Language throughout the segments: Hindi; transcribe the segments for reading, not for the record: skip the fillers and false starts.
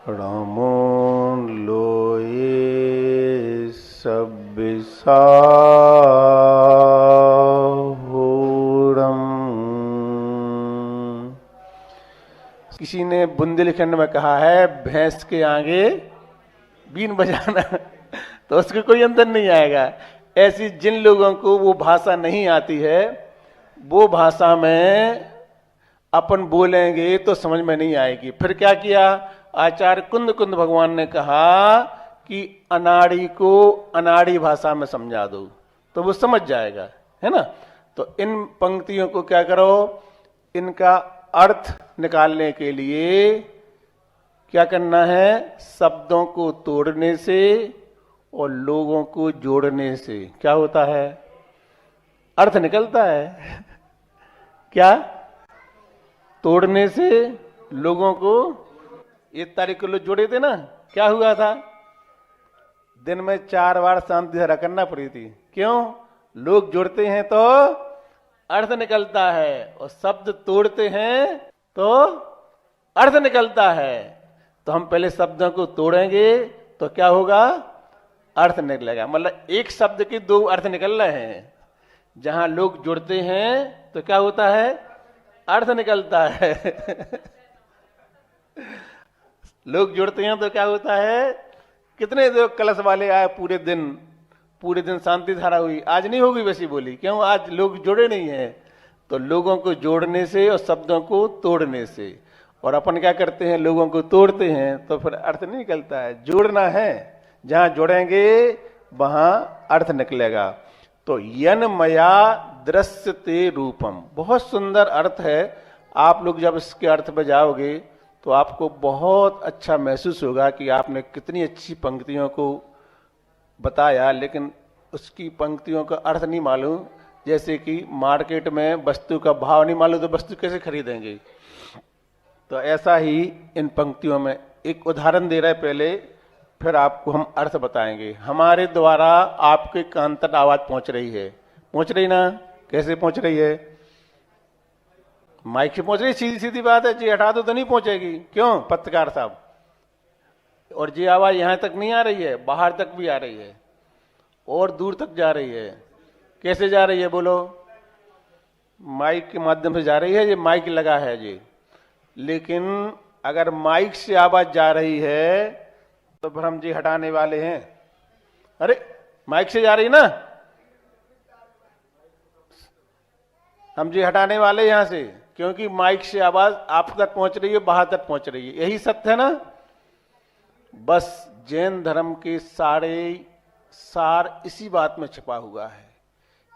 रामो लोये सब्बिसाहुरम। किसी ने बुंदेलखंड में कहा है भैंस के आगे बीन बजाना तो उसको कोई अंतर नहीं आएगा। ऐसी जिन लोगों को वो भाषा नहीं आती है, वो भाषा में अपन बोलेंगे तो समझ में नहीं आएगी। फिर क्या किया, आचार्य कुंद कुंद भगवान ने कहा कि अनाड़ी को अनाड़ी भाषा में समझा दो तो वो समझ जाएगा, है ना। तो इन पंक्तियों को क्या करो, इनका अर्थ निकालने के लिए क्या करना है, शब्दों को तोड़ने से और लोगों को जोड़ने से क्या होता है, अर्थ निकलता है। क्या, तोड़ने से लोगों को, ये तारीख को लोग जोड़े थे ना, क्या हुआ था, दिन में 4 बार शांति धारा करना पड़ी थी। क्यों, लोग जोड़ते हैं तो अर्थ निकलता है और शब्द तोड़ते हैं तो अर्थ निकलता है। तो हम पहले शब्दों को तोड़ेंगे तो क्या होगा, अर्थ निकलेगा। मतलब एक शब्द के 2 अर्थ निकल रहे हैं। जहां लोग जुड़ते हैं तो क्या होता है, अर्थ निकलता है। लोग जुड़ते हैं तो क्या होता है, कितने जो कलश वाले आए पूरे दिन शांति धारा हुई, आज नहीं होगी वैसी बोली। क्यों, आज लोग जुड़े नहीं हैं। तो लोगों को जोड़ने से और शब्दों को तोड़ने से। और अपन क्या करते हैं, लोगों को तोड़ते हैं तो फिर अर्थ नहीं निकलता है। जोड़ना है, जहां जोड़ेंगे वहां अर्थ निकलेगा। तो यन मया दृश्यते रूपम, बहुत सुंदर अर्थ है। आप लोग जब इसके अर्थ पे जाओगे तो आपको बहुत अच्छा महसूस होगा कि आपने कितनी अच्छी पंक्तियों को बताया, लेकिन उसकी पंक्तियों का अर्थ नहीं मालूम। जैसे कि मार्केट में वस्तु का भाव नहीं मालूम तो वस्तु कैसे खरीदेंगे। तो ऐसा ही इन पंक्तियों में एक उदाहरण दे रहे पहले, फिर आपको हम अर्थ बताएंगे। हमारे द्वारा आपके कान तक आवाज पहुंच रही है, पहुंच रही ना, कैसे पहुंच रही है, माइक से पहुंच रही। सीधी सीधी बात है जी, हटा दो तो नहीं पहुंचेगी। क्यों पत्रकार साहब, और जी आवाज यहां तक नहीं आ रही है, बाहर तक भी आ रही है और दूर तक जा रही है। कैसे जा रही है बोलो, माइक के माध्यम से जा रही है, ये माइक लगा है जी। लेकिन अगर माइक से आवाज जा रही है तो फिर हम जी हटाने वाले हैं। अरे माइक से जा रही ना, हम जी हटाने वाले यहां से, क्योंकि माइक से आवाज आप तक पहुंच रही है, बाहर तक पहुंच रही है। यही सत्य है ना। बस जैन धर्म के सारे सार इसी बात में छिपा हुआ है।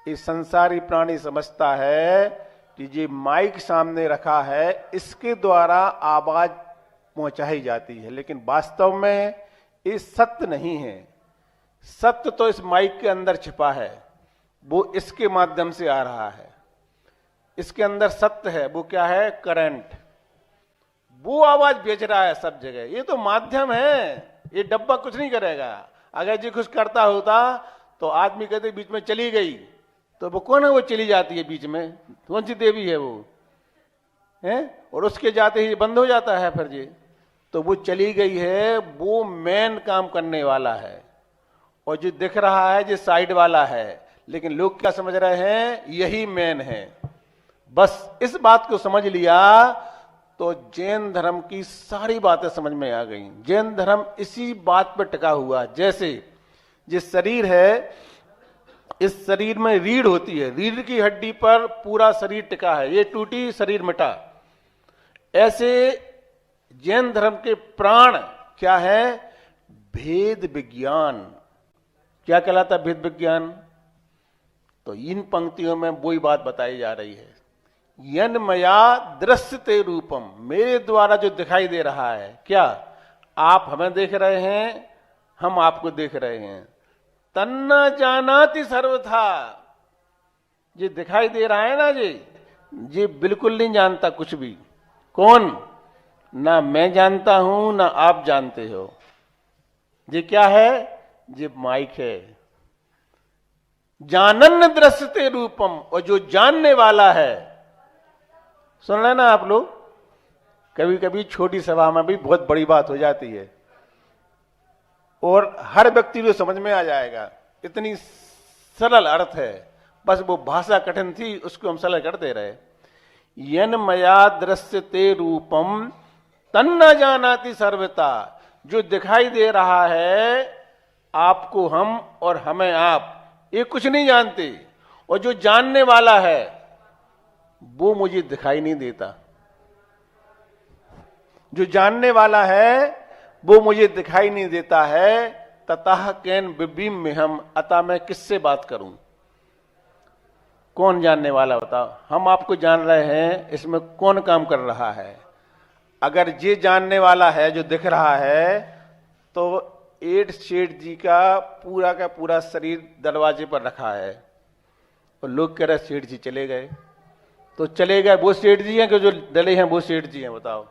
ये संसारी प्राणी समझता है कि ये माइक सामने रखा है, इसके द्वारा आवाज पहुंचाई जाती है, लेकिन वास्तव में ये सत्य नहीं है। सत्य तो इस माइक के अंदर छिपा है, वो इसके माध्यम से आ रहा है। इसके अंदर सत्य है, वो क्या है, करंट। वो आवाज बेच रहा है सब जगह। ये तो माध्यम है, ये डब्बा कुछ नहीं करेगा। अगर जी कुछ करता होता तो आदमी कहते बीच में चली गई, तो वो कौन है, वो चली जाती है बीच में, कौन सी देवी है वो, है, और उसके जाते ही बंद हो जाता है फिर जी। तो वो चली गई है, वो मेन काम करने वाला है, और जो दिख रहा है जो साइड वाला है। लेकिन लोग क्या समझ रहे हैं, यही मेन है। बस इस बात को समझ लिया तो जैन धर्म की सारी बातें समझ में आ गई। जैन धर्म इसी बात पर टिका हुआ। जैसे जिस शरीर है, इस शरीर में रीढ़ होती है, रीढ़ की हड्डी पर पूरा शरीर टिका है, ये टूटी शरीर मिटा। ऐसे जैन धर्म के प्राण क्या है, भेद विज्ञान। क्या कहलाता भेद विज्ञान, तो इन पंक्तियों में वही बात बताई जा रही है। यन मया दृश्यते रूपम, मेरे द्वारा जो दिखाई दे रहा है, क्या आप हमें देख रहे हैं, हम आपको देख रहे हैं। तन्ना जानाति सर्वथा, ये दिखाई दे रहा है ना जी बिल्कुल नहीं जानता कुछ भी। कौन, ना मैं जानता हूं ना आप जानते हो। ये क्या है, ये माइक है। जानन दृश्यते रूपम, और जो जानने वाला है, सुन रहे ना आप लोग, कभी कभी छोटी सभा में भी बहुत बड़ी बात हो जाती है और हर व्यक्ति को समझ में आ जाएगा, इतनी सरल अर्थ है, बस वो भाषा कठिन थी, उसको हम सरल कर दे रहे। यन मया दृश्यते रूपम तन्न जानाति सर्वता, जो दिखाई दे रहा है आपको हम और हमें आप, ये कुछ नहीं जानते, और जो जानने वाला है वो मुझे दिखाई नहीं देता। जो जानने वाला है वो मुझे दिखाई नहीं देता है। ततः कैन बिबिम में हम, अतः मैं किससे बात करूं? कौन जानने वाला बताओ? हम आपको जान रहे हैं, इसमें कौन काम कर रहा है? अगर ये जानने वाला है जो दिख रहा है, तो एड सेठ जी का पूरा शरीर दरवाजे पर रखा है और लोग कह रहे सेठ जी चले गए, तो चले गए वो सेठ जी हैं कि जो डले हैं वो सेठ जी हैं? बताओ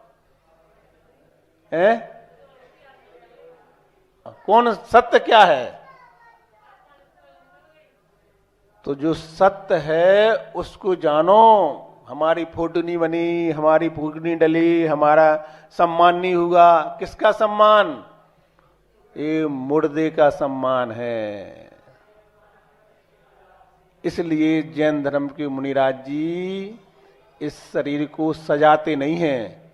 हैं? कौन सत्य क्या है? तो जो सत्य है उसको जानो। हमारी फोटो नहीं बनी, हमारी फोटो नहीं डली, हमारा सम्मान नहीं हुआ। किसका सम्मान? ये मुर्दे का सम्मान है। इसलिए जैन धर्म के मुनिराज जी इस शरीर को सजाते नहीं हैं,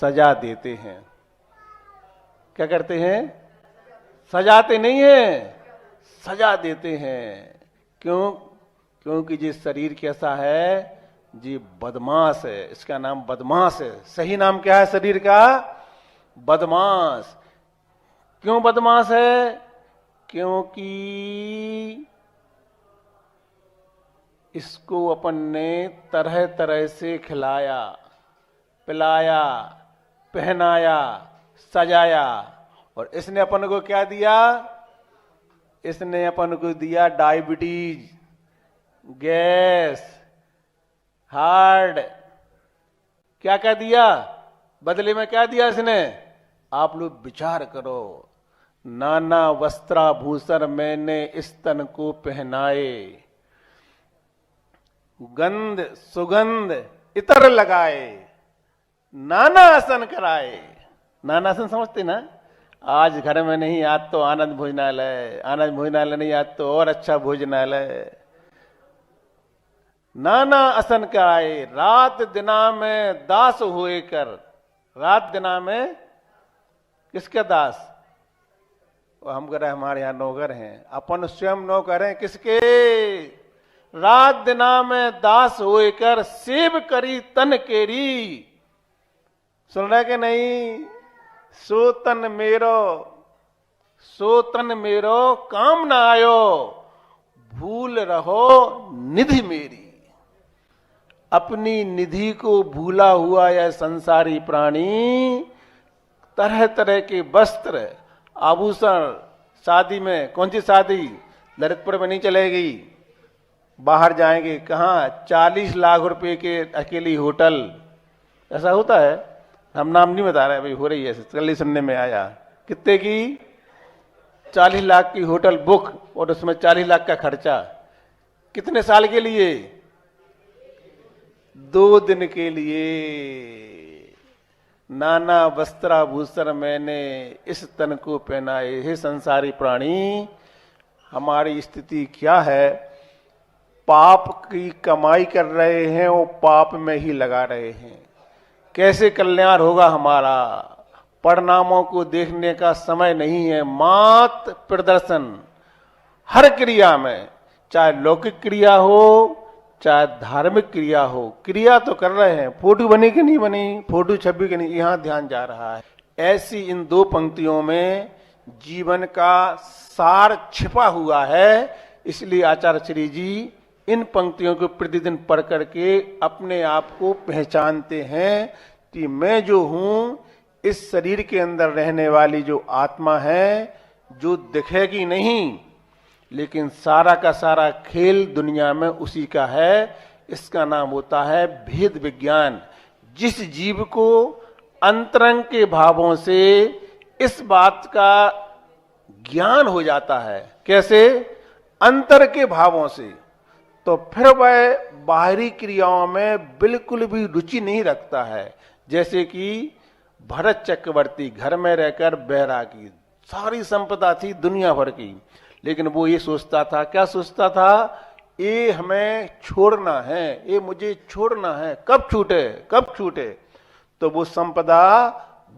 सजा देते हैं। क्या करते हैं? सजाते नहीं हैं, सजा देते हैं। क्यों? क्योंकि ये शरीर कैसा है? जी बदमाश है, इसका नाम बदमाश है। सही नाम क्या है शरीर का? बदमाश। क्यों बदमाश है? क्योंकि इसको अपन ने तरह तरह से खिलाया, पिलाया, पहनाया, सजाया, और इसने अपन को क्या दिया? इसने अपन को दिया डायबिटीज, गैस, हार्ट। क्या क्या दिया? बदले में क्या दिया इसने? आप लोग विचार करो। नाना वस्त्राभूषण मैंने इस तन को पहनाए, गंध सुगंध इतर लगाए, नाना आसन कराए। नाना आसन समझते ना? आज घर में नहीं, आज तो आनंद भोजनालय, आनंद भोजनालय नहीं, आज तो और अच्छा भोजनालय। नाना आसन कराए, रात दिना में दास हुए कर। रात दिना में किसके दास? हम कह रहे हमारे यहां नौकर हैं, अपन स्वयं नौकर हैं किसके? रात दिना में दास होए कर सेव करी तन केरी। सुन रहे कि नहीं? सो तन मेरो काम ना आयो, भूल रहो निधि मेरी। अपनी निधि को भूला हुआ यह संसारी प्राणी तरह तरह के वस्त्र, आभूषण, शादी में, कौन सी शादी? ललितपुर में नहीं चलेगी, बाहर जाएंगे कहां? 40 लाख रुपए के अकेली होटल। ऐसा होता है, हम नाम नहीं बता रहे, भाई हो रही है, कल ही सुनने में आया। कितने की? 40 लाख की होटल बुक, और उसमें 40 लाख का खर्चा। कितने साल के लिए? 2 दिन के लिए। नाना वस्त्राभूषण मैंने इस तन को पहनाए। हे संसारी प्राणी, हमारी स्थिति क्या है? पाप की कमाई कर रहे हैं और पाप में ही लगा रहे हैं। कैसे कल्याण होगा हमारा? परिणामों को देखने का समय नहीं है। मात प्रदर्शन हर क्रिया में, चाहे लौकिक क्रिया हो चाहे धार्मिक क्रिया हो, क्रिया तो कर रहे हैं। फोटो बनी कि नहीं बनी, फोटो छपी कि नहीं, यहां ध्यान जा रहा है। ऐसी इन 2 पंक्तियों में जीवन का सार छिपा हुआ है। इसलिए आचार्य श्री जी इन पंक्तियों को प्रतिदिन पढ़ करके अपने आप को पहचानते हैं कि मैं जो हूं, इस शरीर के अंदर रहने वाली जो आत्मा है, जो दिखेगी नहीं, लेकिन सारा का सारा खेल दुनिया में उसी का है। इसका नाम होता है भेद विज्ञान। जिस जीव को अंतरंग के भावों से इस बात का ज्ञान हो जाता है, कैसे? अंतर के भावों से, तो फिर वह बाहरी क्रियाओं में बिल्कुल भी रुचि नहीं रखता है। जैसे कि भरत चक्रवर्ती घर में रहकर बैरागी, सारी संपदा थी दुनिया भर की, लेकिन वो ये सोचता था, क्या सोचता था, ये हमें छोड़ना है, ये मुझे छोड़ना है, कब छूटे कब छूटे। तो वो संपदा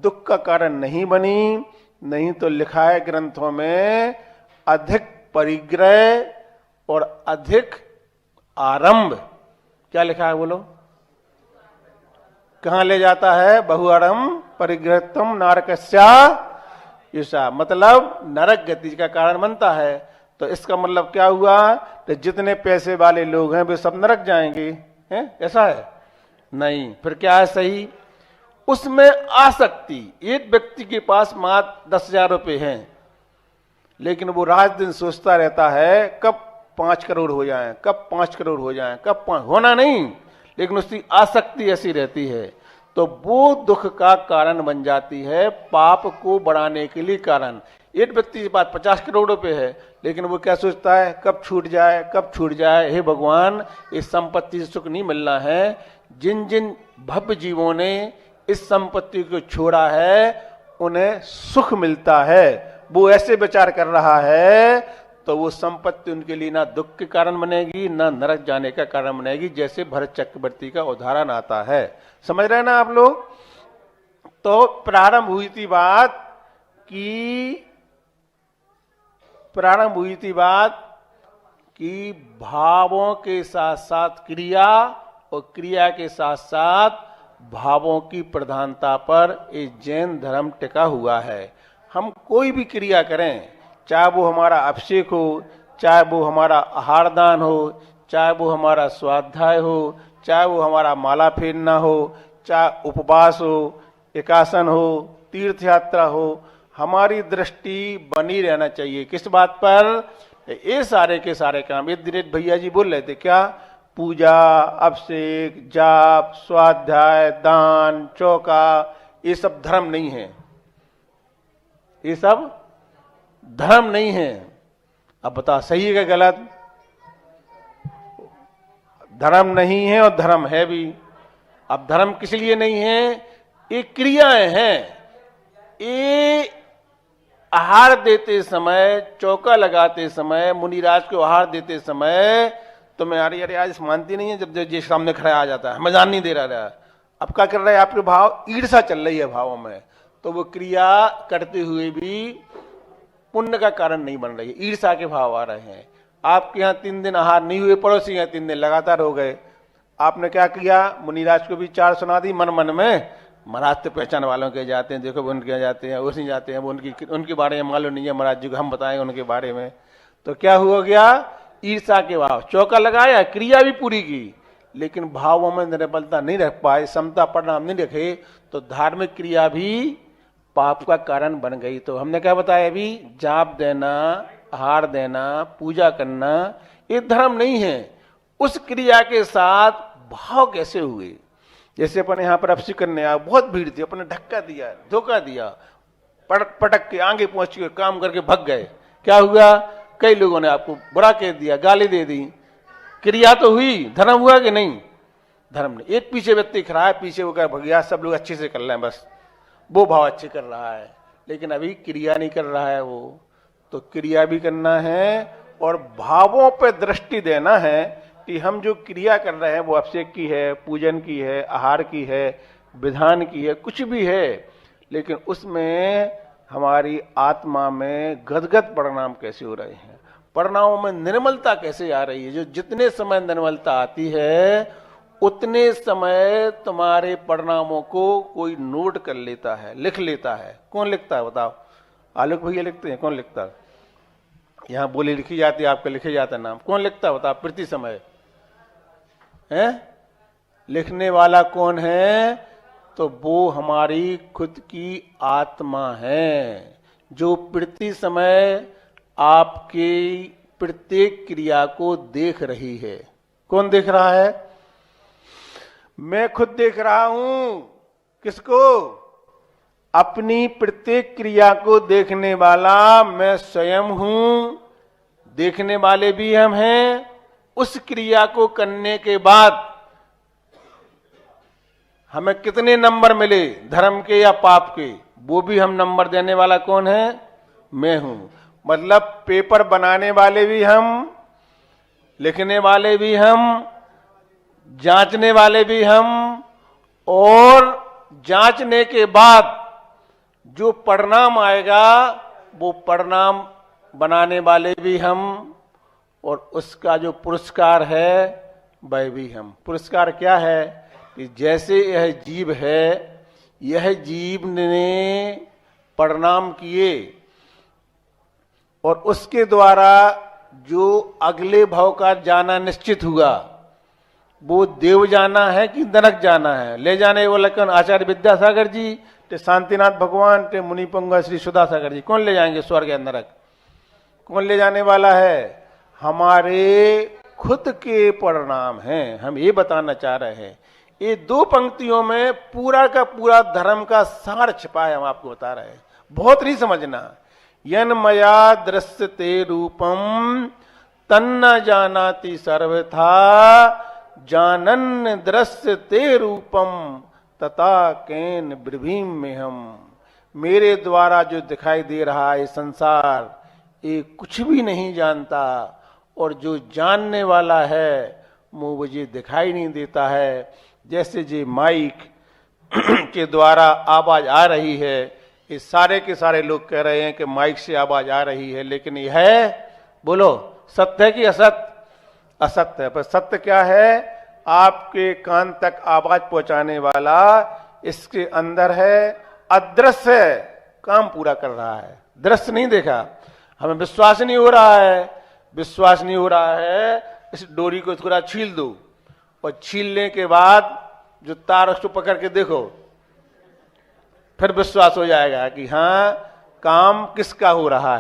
दुख का कारण नहीं बनी, नहीं तो लिखा है ग्रंथों में, अधिक परिग्रह और अधिक आरंभ, क्या लिखा है बोलो, कहां ले जाता है, बहुआरंभ परिग्रहत्वम नारकस्या ईशा, मतलब नरक गति का कारण बनता है। तो इसका मतलब क्या हुआ, तो जितने पैसे वाले लोग हैं वे सब नरक जाएंगे, हैं? ऐसा है नहीं। फिर क्या है सही, उसमें आसक्ति, एक व्यक्ति के पास मात्र 10,000 रुपए हैं, लेकिन वो रात दिन सोचता रहता है कब 5 करोड़ हो जाएं, कब 5 करोड़ हो जाएं, कब 5, होना नहीं, लेकिन उसकी आसक्ति ऐसी रहती है, तो वो दुख का कारण बन जाती है, पाप को बढ़ाने के लिए कारण। एक व्यक्ति के पास 50 करोड़ रुपए है, लेकिन वो क्या सोचता है, कब छूट जाए कब छूट जाए, हे भगवान इस संपत्ति से सुख नहीं मिलना है। जिन जिन भव्य जीवों ने इस संपत्ति को छोड़ा है उन्हें सुख मिलता है, वो ऐसे विचार कर रहा है, तो वो संपत्ति उनके लिए ना दुख के कारण बनेगी ना नरक जाने का कारण बनेगी, जैसे भरत चक्रवर्ती का उदाहरण आता है। समझ रहे हैं ना आप लोग। तो प्रारंभ हुई थी बात कि भावों के साथ साथ क्रिया और क्रिया के साथ साथ भावों की प्रधानता पर ये जैन धर्म टिका हुआ है। हम कोई भी क्रिया करें, चाहे वो हमारा अभिषेक हो, चाहे वो हमारा आहार दान हो, चाहे वो हमारा स्वाध्याय हो, चाहे वो हमारा माला फेरना हो, चाहे उपवास हो, एकासन हो, तीर्थ यात्रा हो, हमारी दृष्टि बनी रहना चाहिए किस बात पर, ये सारे के सारे काम, ये दिनेश भैया जी बोल रहे थे क्या, पूजा, अभिषेक, जाप, स्वाध्याय, दान, चौका, ये सब धर्म नहीं है, ये सब धर्म नहीं है। अब बता सही है क्या गलत, धर्म नहीं है और धर्म है भी। अब धर्म किस लिए नहीं है, ये क्रियाएं हैं, ये आहार देते समय, चौका लगाते समय, मुनिराज को आहार देते समय, तो मैं अरे आज मानती नहीं है, जब ये सामने खड़ा आ जाता है मजान नहीं दे रहा है, अब क्या कर रहा है, आपके भाव ईर्षा चल रही है भावों में, तो वो क्रिया करते हुए भी पुण्य का कारण नहीं बन रही है, ईर्षा के भाव आ रहे हैं। आपके यहाँ 3 दिन आहार नहीं हुए, पड़ोसी यहाँ 3 दिन लगातार हो गए, आपने क्या किया, मुनिराज को भी 4 सुना दी मन मन में, महाराज तो पहचान वालों के जाते हैं, देखो उनके यहाँ जाते हैं, उसी जाते हैं, वो उनके बारे में मालूम नहीं है महाराज जी को, हम बताएं उनके बारे में। तो क्या हुआ गया, ईर्षा के भाव, चौका लगाया, क्रिया भी पूरी की, लेकिन भावों में निर्बलता नहीं रख पाए, समता परिणाम नहीं रखे, तो धार्मिक क्रिया भी पाप का कारण बन गई। तो हमने क्या बताया अभी, जाप देना, आहार देना, पूजा करना, ये धर्म नहीं है। उस क्रिया के साथ भाव कैसे हुए, जैसे अपन यहाँ पर अभिषेक करने आया, बहुत भीड़ थी, अपने धक्का दिया, धोखा दिया, पटक के आगे पहुंच के काम करके भग गए, क्या हुआ, कई लोगों ने आपको बुरा कह दिया, गाली दे दी, क्रिया तो हुई, धर्म हुआ कि नहीं, धर्म नहीं। एक पीछे व्यक्ति खड़ा है, पीछे वो भग गया, सब लोग अच्छे से कर रहे हैं, बस वो भाव अच्छे कर रहा है, लेकिन अभी क्रिया नहीं कर रहा है वो। तो क्रिया भी करना है और भावों पर दृष्टि देना है कि हम जो क्रिया कर रहे हैं वो अभिषेक की है, पूजन की है, आहार की है, विधान की है, कुछ भी है, लेकिन उसमें हमारी आत्मा में गदगद परिणाम कैसे हो रहे हैं, परिणामों में निर्मलता कैसे आ रही है। जो जितने समय निर्मलता आती है उतने समय तुम्हारे परिणामों को कोई नोट कर लेता है, लिख लेता है। कौन लिखता है बताओ, आलोक भैया लिखते हैं, कौन लिखता है, यहाँ बोली लिखी जाती है, आपका लिखे जाता है नाम, कौन लिखता है बताओ, प्रति समय है लिखने वाला कौन है, तो वो हमारी खुद की आत्मा है, जो प्रति समय आपकी प्रत्येक क्रिया को देख रही है। कौन देख रहा है, मैं खुद देख रहा हूं, किसको, अपनी प्रत्येक क्रिया को देखने वाला मैं स्वयं हूं, देखने वाले भी हम हैं। उस क्रिया को करने के बाद हमें कितने नंबर मिले, धर्म के या पाप के, वो भी हम नंबर देने वाला कौन है? मैं हूं। मतलब पेपर बनाने वाले भी हम, लिखने वाले भी हम, जांचने वाले भी हम, और जांचने के बाद जो परिणाम आएगा वो परिणाम बनाने वाले भी हम, और उसका जो पुरस्कार है वह भी हम। पुरस्कार क्या है कि जैसे यह जीव है, यह जीव ने परिणाम किए और उसके द्वारा जो अगले भाव का जाना निश्चित हुआ, वो देव जाना है कि नरक जाना है। ले जाने वाले कौन? आचार्य विद्यासागर जी, ते शांतिनाथ भगवान, ते मुनि पंगा श्री सुधासागर जी। कौन ले जाएंगे स्वर्ग या नरक? कौन ले जाने वाला है? हमारे खुद के परिणाम हैं। हम ये बताना चाह रहे हैं। ये दो पंक्तियों में पूरा का पूरा धर्म का सार छिपा है, हम आपको बता रहे हैं। बहुत नहीं समझना। यन मया दृश्यते रूपम तन्न जानाति सर्वथा, जानन दृश्यते रूपम तथा केन ब्रवीम में हम। मेरे द्वारा जो दिखाई दे रहा है संसार, ये कुछ भी नहीं जानता, और जो जानने वाला है वो मुझे दिखाई नहीं देता है। जैसे जी माइक के द्वारा आवाज आ रही है, ये सारे के सारे लोग कह रहे हैं कि माइक से आवाज आ रही है, लेकिन यह है, बोलो, सत्य है कि असत्य? असत्य है। पर सत्य क्या है? आपके कान तक आवाज पहुंचाने वाला इसके अंदर है, अदृश्य है, काम पूरा कर रहा है, दृश्य नहीं देखा। हमें विश्वास नहीं हो रहा है, विश्वास नहीं हो रहा है, इस डोरी को थोड़ा छील दो, और छीलने के बाद जो तार उसको पकड़ के देखो, फिर विश्वास हो जाएगा कि हाँ काम किसका हो रहा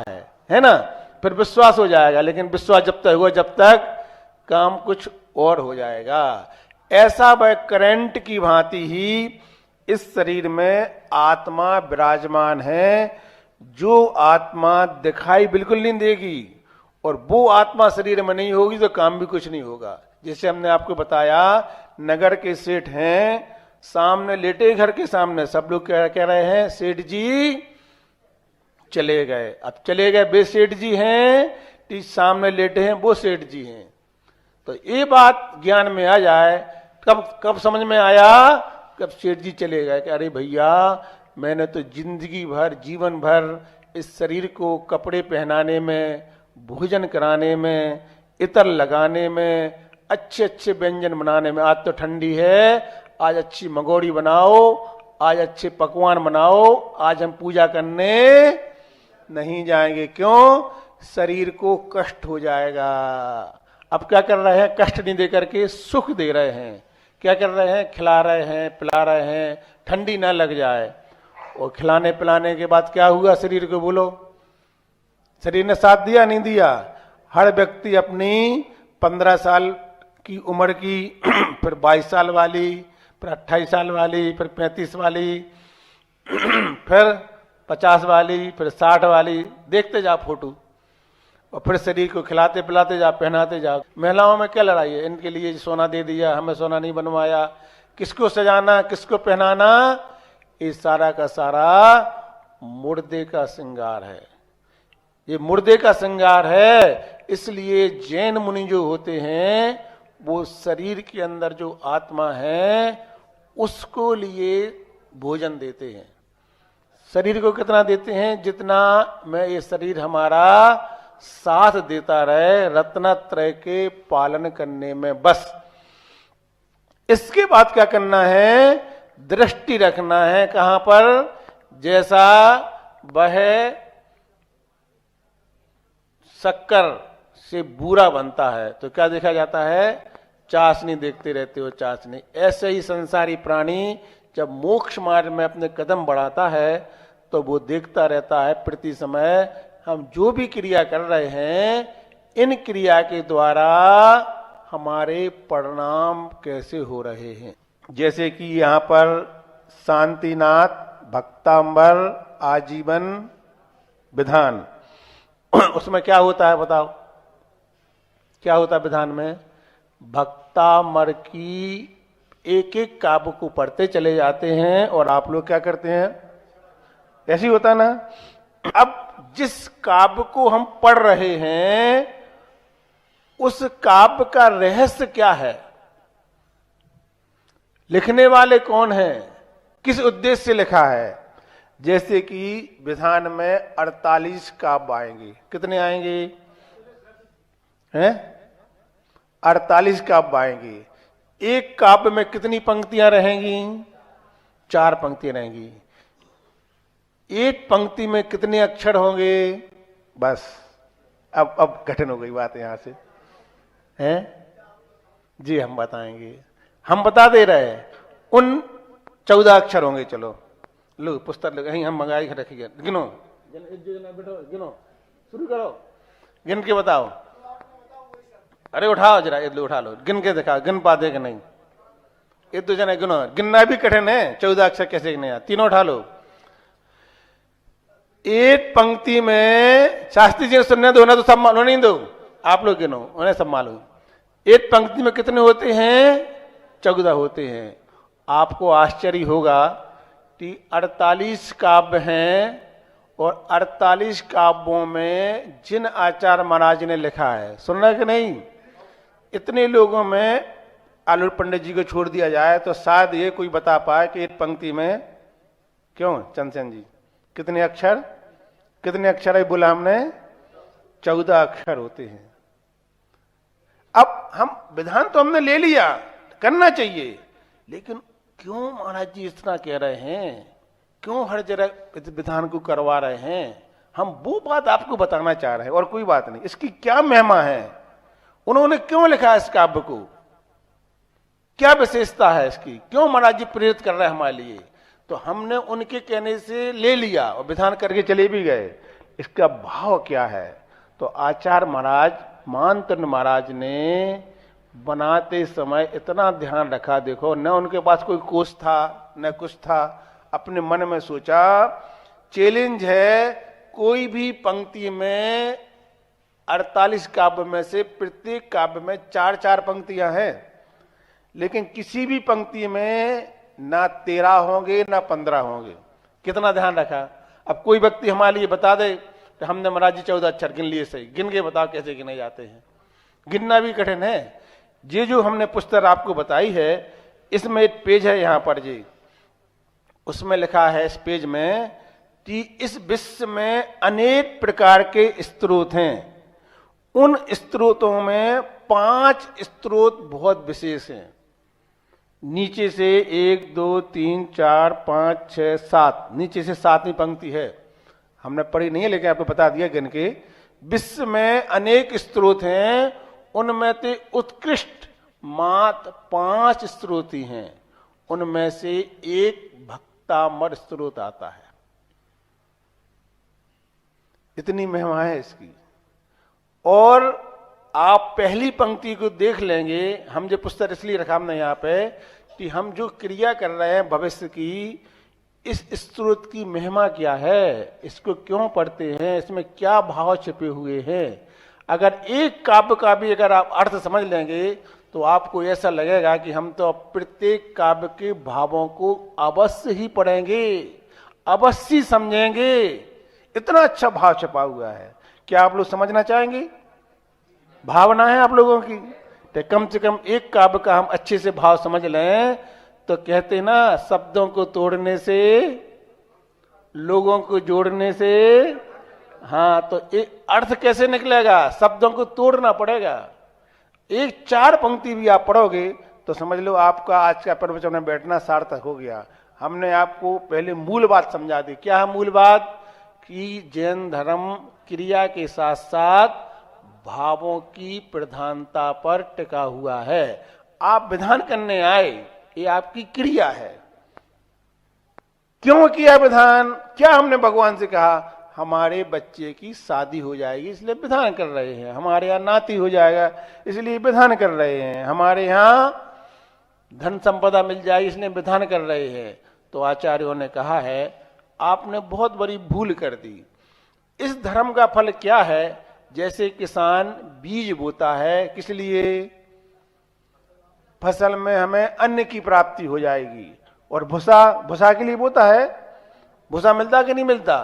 है ना? फिर विश्वास हो जाएगा। लेकिन विश्वास जब तक हुआ, जब तक काम कुछ और हो जाएगा। ऐसा वह करंट की भांति ही इस शरीर में आत्मा विराजमान है, जो आत्मा दिखाई बिल्कुल नहीं देगी, और वो आत्मा शरीर में नहीं होगी तो काम भी कुछ नहीं होगा। जैसे हमने आपको बताया, नगर के सेठ हैं, सामने लेटे, घर के सामने सब लोग कह रहे हैं सेठ जी चले गए। अब चले गए, वे सेठ जी हैं, सामने लेटे हैं वो सेठ जी हैं। तो ये बात ज्ञान में आ जाए, कब समझ में आया? कब सेठ जी चले गए कि अरे भैया, मैंने तो जिंदगी भर, जीवन भर इस शरीर को कपड़े पहनाने में, भोजन कराने में, इतर लगाने में, अच्छे अच्छे व्यंजन बनाने में, आज तो ठंडी है, आज अच्छी मंगोड़ी बनाओ, आज अच्छे पकवान बनाओ, आज हम पूजा करने नहीं जाएंगे। क्यों? शरीर को कष्ट हो जाएगा। अब क्या कर रहे हैं? कष्ट नहीं दे करके सुख दे रहे हैं। क्या कर रहे हैं? खिला रहे हैं, पिला रहे हैं, ठंडी ना लग जाए। और खिलाने पिलाने के बाद क्या हुआ शरीर को? बोलो, शरीर ने साथ दिया नहीं दिया? हर व्यक्ति अपनी 15 साल की उम्र की, फिर 22 साल वाली, फिर 28 साल वाली, फिर 35 वाली, फिर 50 वाली, फिर 60 वाली, देखते जा फोटो, और फिर शरीर को खिलाते पिलाते जा, पहनाते जा। महिलाओं में क्या लड़ाई है? इनके लिए सोना दे दिया, हमें सोना नहीं बनवाया, किसको सजाना, किसको पहनाना, ये सारा का सारा मुर्दे का श्रृंगार है। ये मुर्दे का श्रृंगार है। इसलिए जैन मुनि जो होते हैं, वो शरीर के अंदर जो आत्मा है उसको लिए भोजन देते हैं। शरीर को कितना देते हैं? जितना मैं ये शरीर हमारा साथ देता रहे रत्नत्रय के पालन करने में, बस। इसके बाद क्या करना है? दृष्टि रखना है। कहां पर? जैसा वह शक्कर से बूरा बनता है तो क्या देखा जाता है? चाशनी देखते रहते हो, चाशनी। ऐसे ही संसारी प्राणी जब मोक्ष मार्ग में अपने कदम बढ़ाता है तो वो देखता रहता है प्रति समय हम जो भी क्रिया कर रहे हैं, इन क्रिया के द्वारा हमारे परिणाम कैसे हो रहे हैं। जैसे कि यहाँ पर शांतिनाथ भक्तांबर आजीवन विधान, उसमें क्या होता है बताओ? क्या होता है विधान में? भक्तामर की एक एक काव्य को पढ़ते चले जाते हैं और आप लोग क्या करते हैं? ऐसे ही होता ना। अब जिस काव्य को हम पढ़ रहे हैं उस काव्य का रहस्य क्या है? लिखने वाले कौन हैं? किस उद्देश्य से लिखा है? जैसे कि विधान में 48 काव्य आएंगे। कितने आएंगे? हैं? 48 काव्य आएंगे। एक काव्य में कितनी पंक्तियां रहेंगी? 4 पंक्तियां रहेंगी। एक पंक्ति में कितने अक्षर होंगे? बस अब कठिन हो गई बात यहां से, हैं? जी हम बताएंगे, हम बता दे रहे हैं। उन 14 अक्षर होंगे। चलो लो पुस्तक कहीं हम मंगाई रखिए। गिनो, बैठो, गिनो, शुरू करो, गिन के बताओ। अरे उठाओ जरा, ये उठा लो, गिन के दिखाओ, गिन पाते कि नहीं? ये तो जना गिनो, गिनना भी कठिन है। 14 अक्षर कैसे गिने? तीनों उठा लो। एक पंक्ति में शास्त्री जी ने सुनने दो ना, तो सब मालूम नहीं दो, आप लोग गिनो, उन्हें सब मालूम। एक पंक्ति में कितने होते हैं? 14 होते हैं। आपको आश्चर्य होगा कि 48 काव्य हैं और 48 काव्यों में जिन आचार्य महाराज ने लिखा है, सुन रहे कि नहीं? इतने लोगों में आलूर पंडित जी को छोड़ दिया जाए तो शायद ये कोई बता पाए कि एक पंक्ति में क्यों चंदन जी कितने अक्षर? कितने अक्षर है बोला हमने? 14 अक्षर होते हैं। अब हम विधान तो हमने ले लिया, करना चाहिए, लेकिन क्यों महाराज जी इतना कह रहे हैं? क्यों हर जगह विधान को करवा रहे हैं? हम वो बात आपको बताना चाह रहे हैं और कोई बात नहीं। इसकी क्या महिमा है? उन्होंने क्यों लिखा इस काव्य को? क्या विशेषता है इसकी? क्यों महाराज जी प्रेरित कर रहे हैं हमारे लिए? तो हमने उनके कहने से ले लिया और विधान करके चले भी गए। इसका भाव क्या है? तो आचार्य महाराज मानतंड महाराज ने बनाते समय इतना ध्यान रखा। देखो, न उनके पास कोई कोश था न कुछ था। अपने मन में सोचा चैलेंज है, कोई भी पंक्ति में 48 काव्य में से प्रत्येक काव्य में 4-4 पंक्तियां हैं, लेकिन किसी भी पंक्ति में ना 13 होंगे ना 15 होंगे। कितना ध्यान रखा। अब कोई व्यक्ति हमारे लिए बता दे कि हमने महाराज जी 14 अक्षर गिन लिए, सही गिन के बताओ कैसे गिने जाते हैं? गिनना भी कठिन है। ये जो हमने पुस्तक आपको बताई है, इसमें एक पेज है यहां पर जी, उसमें लिखा है इस पेज में कि इस विश्व में अनेक प्रकार के स्रोत हैं। उन स्रोतों में 5 स्रोत बहुत विशेष हैं। नीचे से 1 2 3 4 5 6 7, नीचे से 7वीं पंक्ति है, हमने पढ़ी नहीं है लेकिन आपको बता दिया गिन के। विश्व में अनेक स्रोत हैं, उनमें से उत्कृष्ट मात्र 5 स्रोत ही हैं। उनमें से एक भक्तामर स्रोत आता है। इतनी महिमा है इसकी। और आप पहली पंक्ति को देख लेंगे, हम जो पुस्तक इसलिए रखा हमने यहाँ पे कि हम जो क्रिया कर रहे हैं भविष्य की, इस स्रोत की महिमा क्या है, इसको क्यों पढ़ते हैं, इसमें क्या भाव छिपे हुए हैं। अगर एक काव्य का भी अगर आप अर्थ समझ लेंगे तो आपको ऐसा लगेगा कि हम तो प्रत्येक काव्य के भावों को अवश्य ही पढ़ेंगे, अवश्य समझेंगे। इतना अच्छा भाव छिपा हुआ है। क्या आप लोग समझना चाहेंगे? भावना है आप लोगों की, तो कम से कम एक काव्य का हम अच्छे से भाव समझ लें तो कहते ना, शब्दों को तोड़ने से लोगों को जोड़ने से। हाँ, तो एक अर्थ कैसे निकलेगा? शब्दों को तोड़ना पड़ेगा। एक 4 पंक्ति भी आप पढ़ोगे तो समझ लो आपका आज का प्रवचन में बैठना सार्थक हो गया। हमने आपको पहले मूल बात समझा दी। क्या है मूल बात? कि जैन धर्म क्रिया के साथ साथ भावों की प्रधानता पर टिका हुआ है। आप विधान करने आए, ये आपकी क्रिया है। क्यों किया विधान? क्या हमने भगवान से कहा? हमारे बच्चे की शादी हो जाएगी इसलिए विधान कर रहे हैं, हमारे यहाँ नाती हो जाएगा इसलिए विधान कर रहे हैं, हमारे यहाँ धन संपदा मिल जाएगी इसलिए विधान कर रहे हैं। तो आचार्यों ने कहा है आपने बहुत बड़ी भूल कर दी। इस धर्म का फल क्या है? जैसे किसान बीज बोता है, किस लिए? फसल में हमें अन्न की प्राप्ति हो जाएगी। और भूसा, भूसा के लिए बोता है, भूसा मिलता कि नहीं मिलता?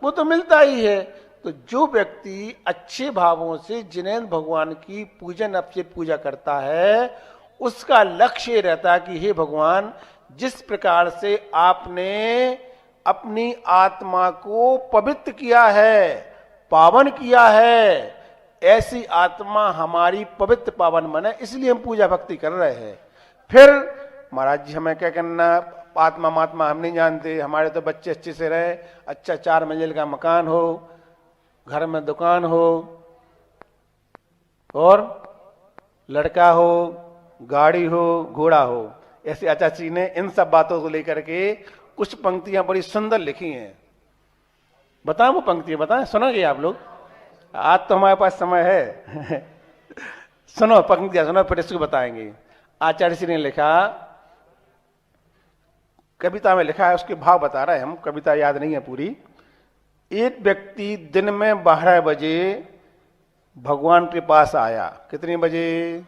वो तो मिलता ही है। तो जो व्यक्ति अच्छे भावों से जिनेंद्र भगवान की पूजन से पूजा करता है, उसका लक्ष्य रहता है कि हे भगवान, जिस प्रकार से आपने अपनी आत्मा को पवित्र किया है, पावन किया है, ऐसी आत्मा हमारी पवित्र पावन बने, इसलिए हम पूजा भक्ति कर रहे हैं। फिर महाराज जी हमें क्या करना, आत्मा महात्मा हम नहीं जानते, हमारे तो बच्चे अच्छे से रहे, अच्छा 4 मंजिल का मकान हो, घर में दुकान हो, और लड़का हो, गाड़ी हो, घोड़ा हो, ऐसे आचार्य ने इन सब बातों को लेकर के कुछ पंक्तियां बड़ी सुंदर लिखी हैं। बताएं वो पंक्तियां, बताएं, सुनोगे आप लोग? आज तो हमारे पास समय है सुनो पंक्तियां, सुनो, फिर इसको बताएंगे। आचार्य श्री ने लिखा, कविता में लिखा है, उसके भाव बता रहे हैं हम, कविता याद नहीं है पूरी। एक व्यक्ति दिन में 12 बजे भगवान के पास आया। कितने बजे?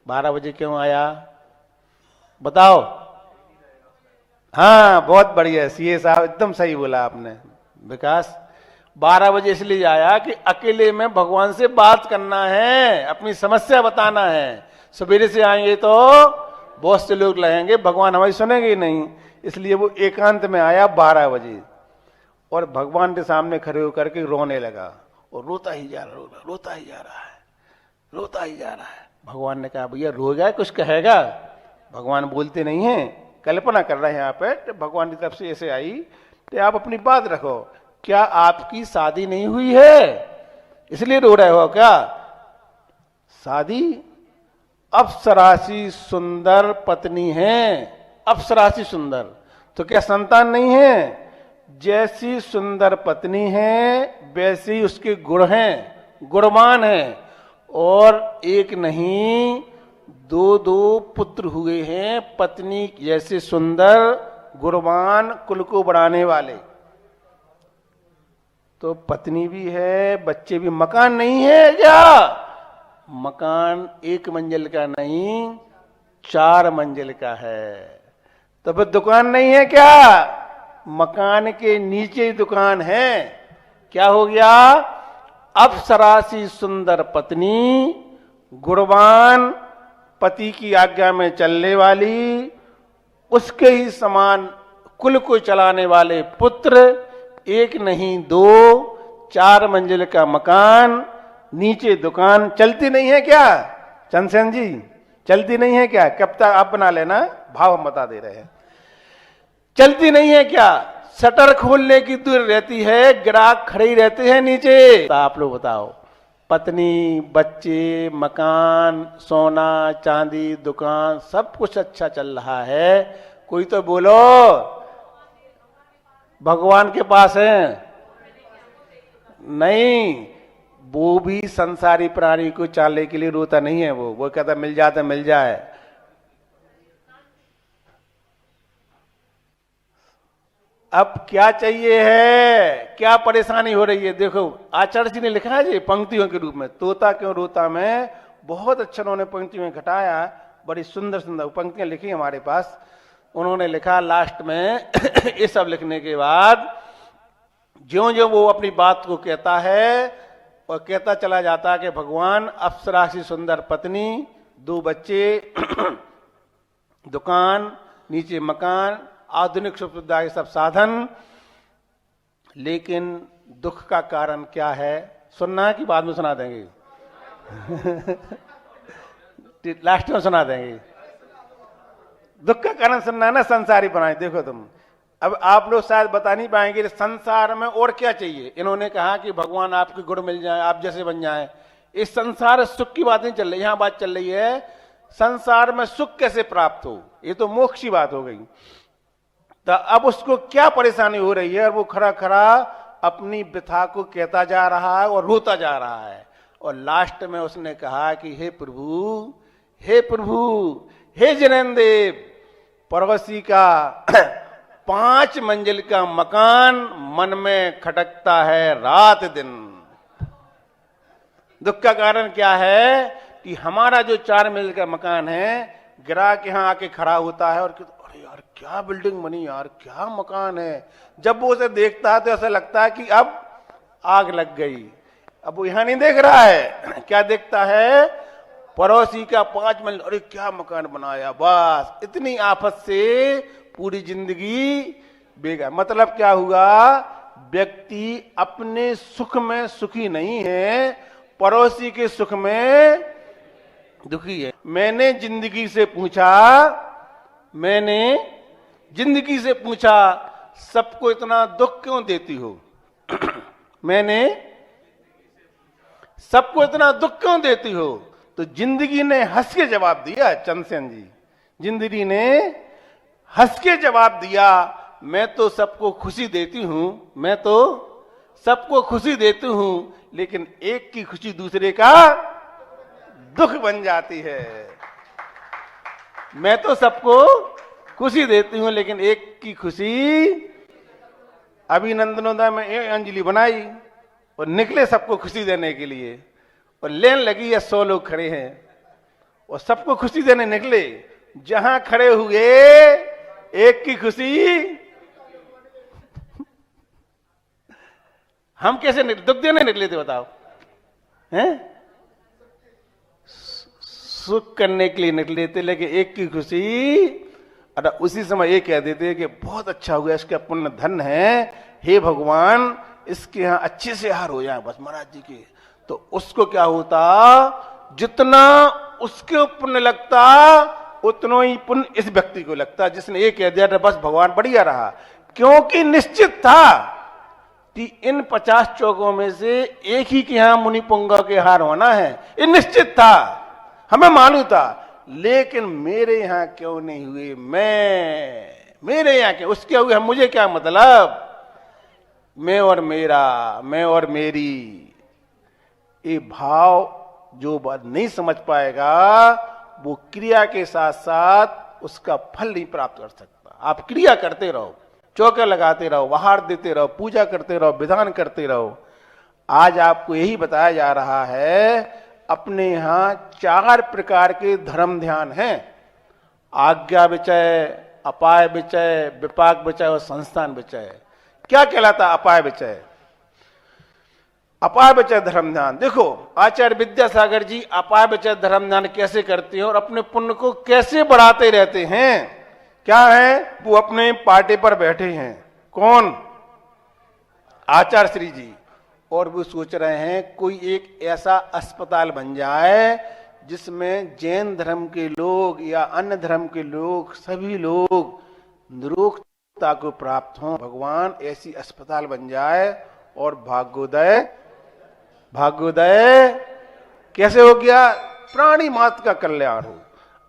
12 बजे। क्यों आया बताओ? हाँ, बहुत बढ़िया सीए साहब, एकदम सही बोला आपने विकास। 12 बजे इसलिए आया कि अकेले में भगवान से बात करना है, अपनी समस्या बताना है। सवेरे से आएंगे तो बहुत से लोग लगेंगे, भगवान हमारी सुनेंगे ही नहीं, इसलिए वो एकांत में आया 12 बजे और भगवान के सामने खड़े होकर के रोने लगा, और रोता ही जा रहा है, रोता ही जा रहा है, रोता ही जा रहा है। भगवान ने कहा, भैया रो गया, कुछ कहेगा? भगवान बोलते नहीं है, कल्पना कर रहे हैं यहाँ पे। तो भगवान की तरफ से ऐसे आई कि आप अपनी बात रखो, क्या आपकी शादी नहीं हुई है इसलिए रो रहे हो क्या? शादी? अप्सरासी सुंदर पत्नी है, अप्सरासी सुंदर, तो क्या संतान नहीं है? जैसी सुंदर पत्नी है वैसी उसके गुण हैं, गुणवान है, और एक नहीं 2 पुत्र हुए हैं, पत्नी जैसे सुंदर गुणवान, कुल को बढ़ाने वाले। तो पत्नी भी है, बच्चे भी। मकान नहीं है क्या? मकान 1 मंजिल का नहीं 4 मंजिल का है। तो फिर दुकान नहीं है क्या? मकान के नीचे दुकान है। क्या हो गया? अप्सरासी सुंदर पत्नी, गुणवान, पति की आज्ञा में चलने वाली, उसके ही समान कुल को चलाने वाले पुत्र, 1 नहीं 2, 4 मंजिल का मकान, नीचे दुकान। चलती नहीं है क्या चंदसेन जी? चलती नहीं है क्या? कब तक आप बना लेना, भाव हम बता दे रहे हैं। चलती नहीं है क्या? शटर खोलने की दूर रहती है, ग्राहक खड़े ही रहते हैं नीचे। तो आप लोग बताओ, पत्नी, बच्चे, मकान, सोना चांदी, दुकान, सब कुछ अच्छा चल रहा है, कोई तो बोलो भगवान के पास है? नहीं, वो भी संसारी प्राणी को चालने के लिए रोता नहीं है, वो कहता मिल जाता मिल जाए। अब क्या चाहिए है, क्या परेशानी हो रही है? देखो आचार्य जी ने लिखा है जी पंक्तियों के रूप में, तोता क्यों रोता में, बहुत अच्छा उन्होंने पंक्ति में घटाया, बड़ी सुंदर सुंदर पंक्तियां लिखी हमारे पास। उन्होंने लिखा लास्ट में ये सब लिखने के बाद, ज्यों ज्यों वो अपनी बात को कहता है और कहता चला जाता है कि भगवान, अप्सरा सी सुंदर पत्नी, 2 बच्चे, दुकान, नीचे मकान, आधुनिक सुख सुविधा के सब साधन, लेकिन दुख का कारण क्या है? सुनना है कि बाद में सुना देंगे? लास्ट में सुना देंगे। दुख का कारण सुनना ना, संसारी बनाए। देखो तुम, अब आप लोग शायद बता नहीं पाएंगे संसार में और क्या चाहिए। इन्होंने कहा कि भगवान आपके गुण मिल जाए, आप जैसे बन जाए। इस संसार सुख की बात नहीं चल रही, यहां बात चल रही है संसार में सुख कैसे प्राप्त हो, ये तो मोक्ष की बात हो गई। तो अब उसको क्या परेशानी हो रही है, और वो खड़ा खड़ा अपनी व्यथा को कहता जा रहा है और रोता जा रहा है। और लास्ट में उसने कहा कि हे प्रभु, हे प्रभु, हे जिनेंद्र देव, पड़ोसी का 5 मंजिल का मकान मन में खटकता है रात दिन। दुख का कारण क्या है कि हमारा जो 4 मंजिल का मकान है, ग्राहक यहां आके खड़ा होता है और अरे यार क्या बिल्डिंग बनी यार, क्या मकान है। जब वो उसे देखता है तो ऐसा लगता है कि अब आग लग गई। अब वो यहां नहीं देख रहा है, क्या देखता है, पड़ोसी का 5 मंजिल, अरे क्या मकान बनाया। बस इतनी आफत से पूरी जिंदगी बेकार। मतलब क्या हुआ, व्यक्ति अपने सुख में सुखी नहीं है, पड़ोसी के सुख में दुखी है। मैंने जिंदगी से पूछा सबको इतना दुख क्यों देती हो। मैंने सबको इतना दुख क्यों देती हो, तो जिंदगी ने हंस के जवाब दिया। चंद्रसेन जी, जिंदगी ने हंस के जवाब दिया, मैं तो सबको खुशी देती हूं, लेकिन एक की खुशी दूसरे का दुख बन जाती है। मैं तो सबको खुशी देती हूं, लेकिन एक की खुशी। अभी नंदनोदा में एक अंजलि बनाई और निकले सबको खुशी देने के लिए, और लेन लगी है 100 लोग खड़े हैं और सबको खुशी देने निकले। जहां खड़े हुए एक की खुशी, हम कैसे दुख देने निकले थे बताओ, हैं? सुख करने के लिए निकले थे, लेकिन एक की खुशी। और उसी समय ये कह देते कि बहुत अच्छा हुआ, इसका पुण्य धन है, हे भगवान इसके यहां अच्छे से हार हो जाए बस महाराज जी के। तो उसको क्या होता, जितना उसके पुण्य लगता उतना ही पुण्य इस व्यक्ति को लगता, जिसने ये कह दिया बस भगवान बढ़िया रहा। क्योंकि निश्चित था कि इन 50 चौकों में से एक ही के यहां मुनि पुंगा के हार होना है, ये निश्चित था, हमें मालूम था। लेकिन मेरे यहां क्यों नहीं हुए, मेरे यहां क्यों, उसके हुए मुझे क्या मतलब। मैं और मेरा, मैं और मेरी, ये भाव जो बात नहीं समझ पाएगा वो क्रिया के साथ साथ उसका फल नहीं प्राप्त कर सकता। आप क्रिया करते रहो, चौके लगाते रहो, आहार देते रहो, पूजा करते रहो, विधान करते रहो। आज आपको यही बताया जा रहा है, अपने यहां 4 प्रकार के धर्म ध्यान हैं। आज्ञा विचय, अपाय विचय, विपाक विचय और संस्थान विचय। क्या कहलाता अपाय विचय? अपाय विचय धर्म ध्यान। देखो आचार्य विद्यासागर जी अपाय विचय धर्म ध्यान कैसे करते हैं और अपने पुण्य को कैसे बढ़ाते रहते हैं। क्या है, वो अपने पार्टी पर बैठे हैं, कौन, आचार्य श्री जी, और वो सोच रहे हैं कोई एक ऐसा अस्पताल बन जाए जिसमें जैन धर्म के लोग या अन्य धर्म के लोग, सभी लोग निरोगता को प्राप्त हों। भगवान ऐसी अस्पताल बन जाए और भाग्योदय कैसे हो गया, प्राणी मात्र का कल्याण हो।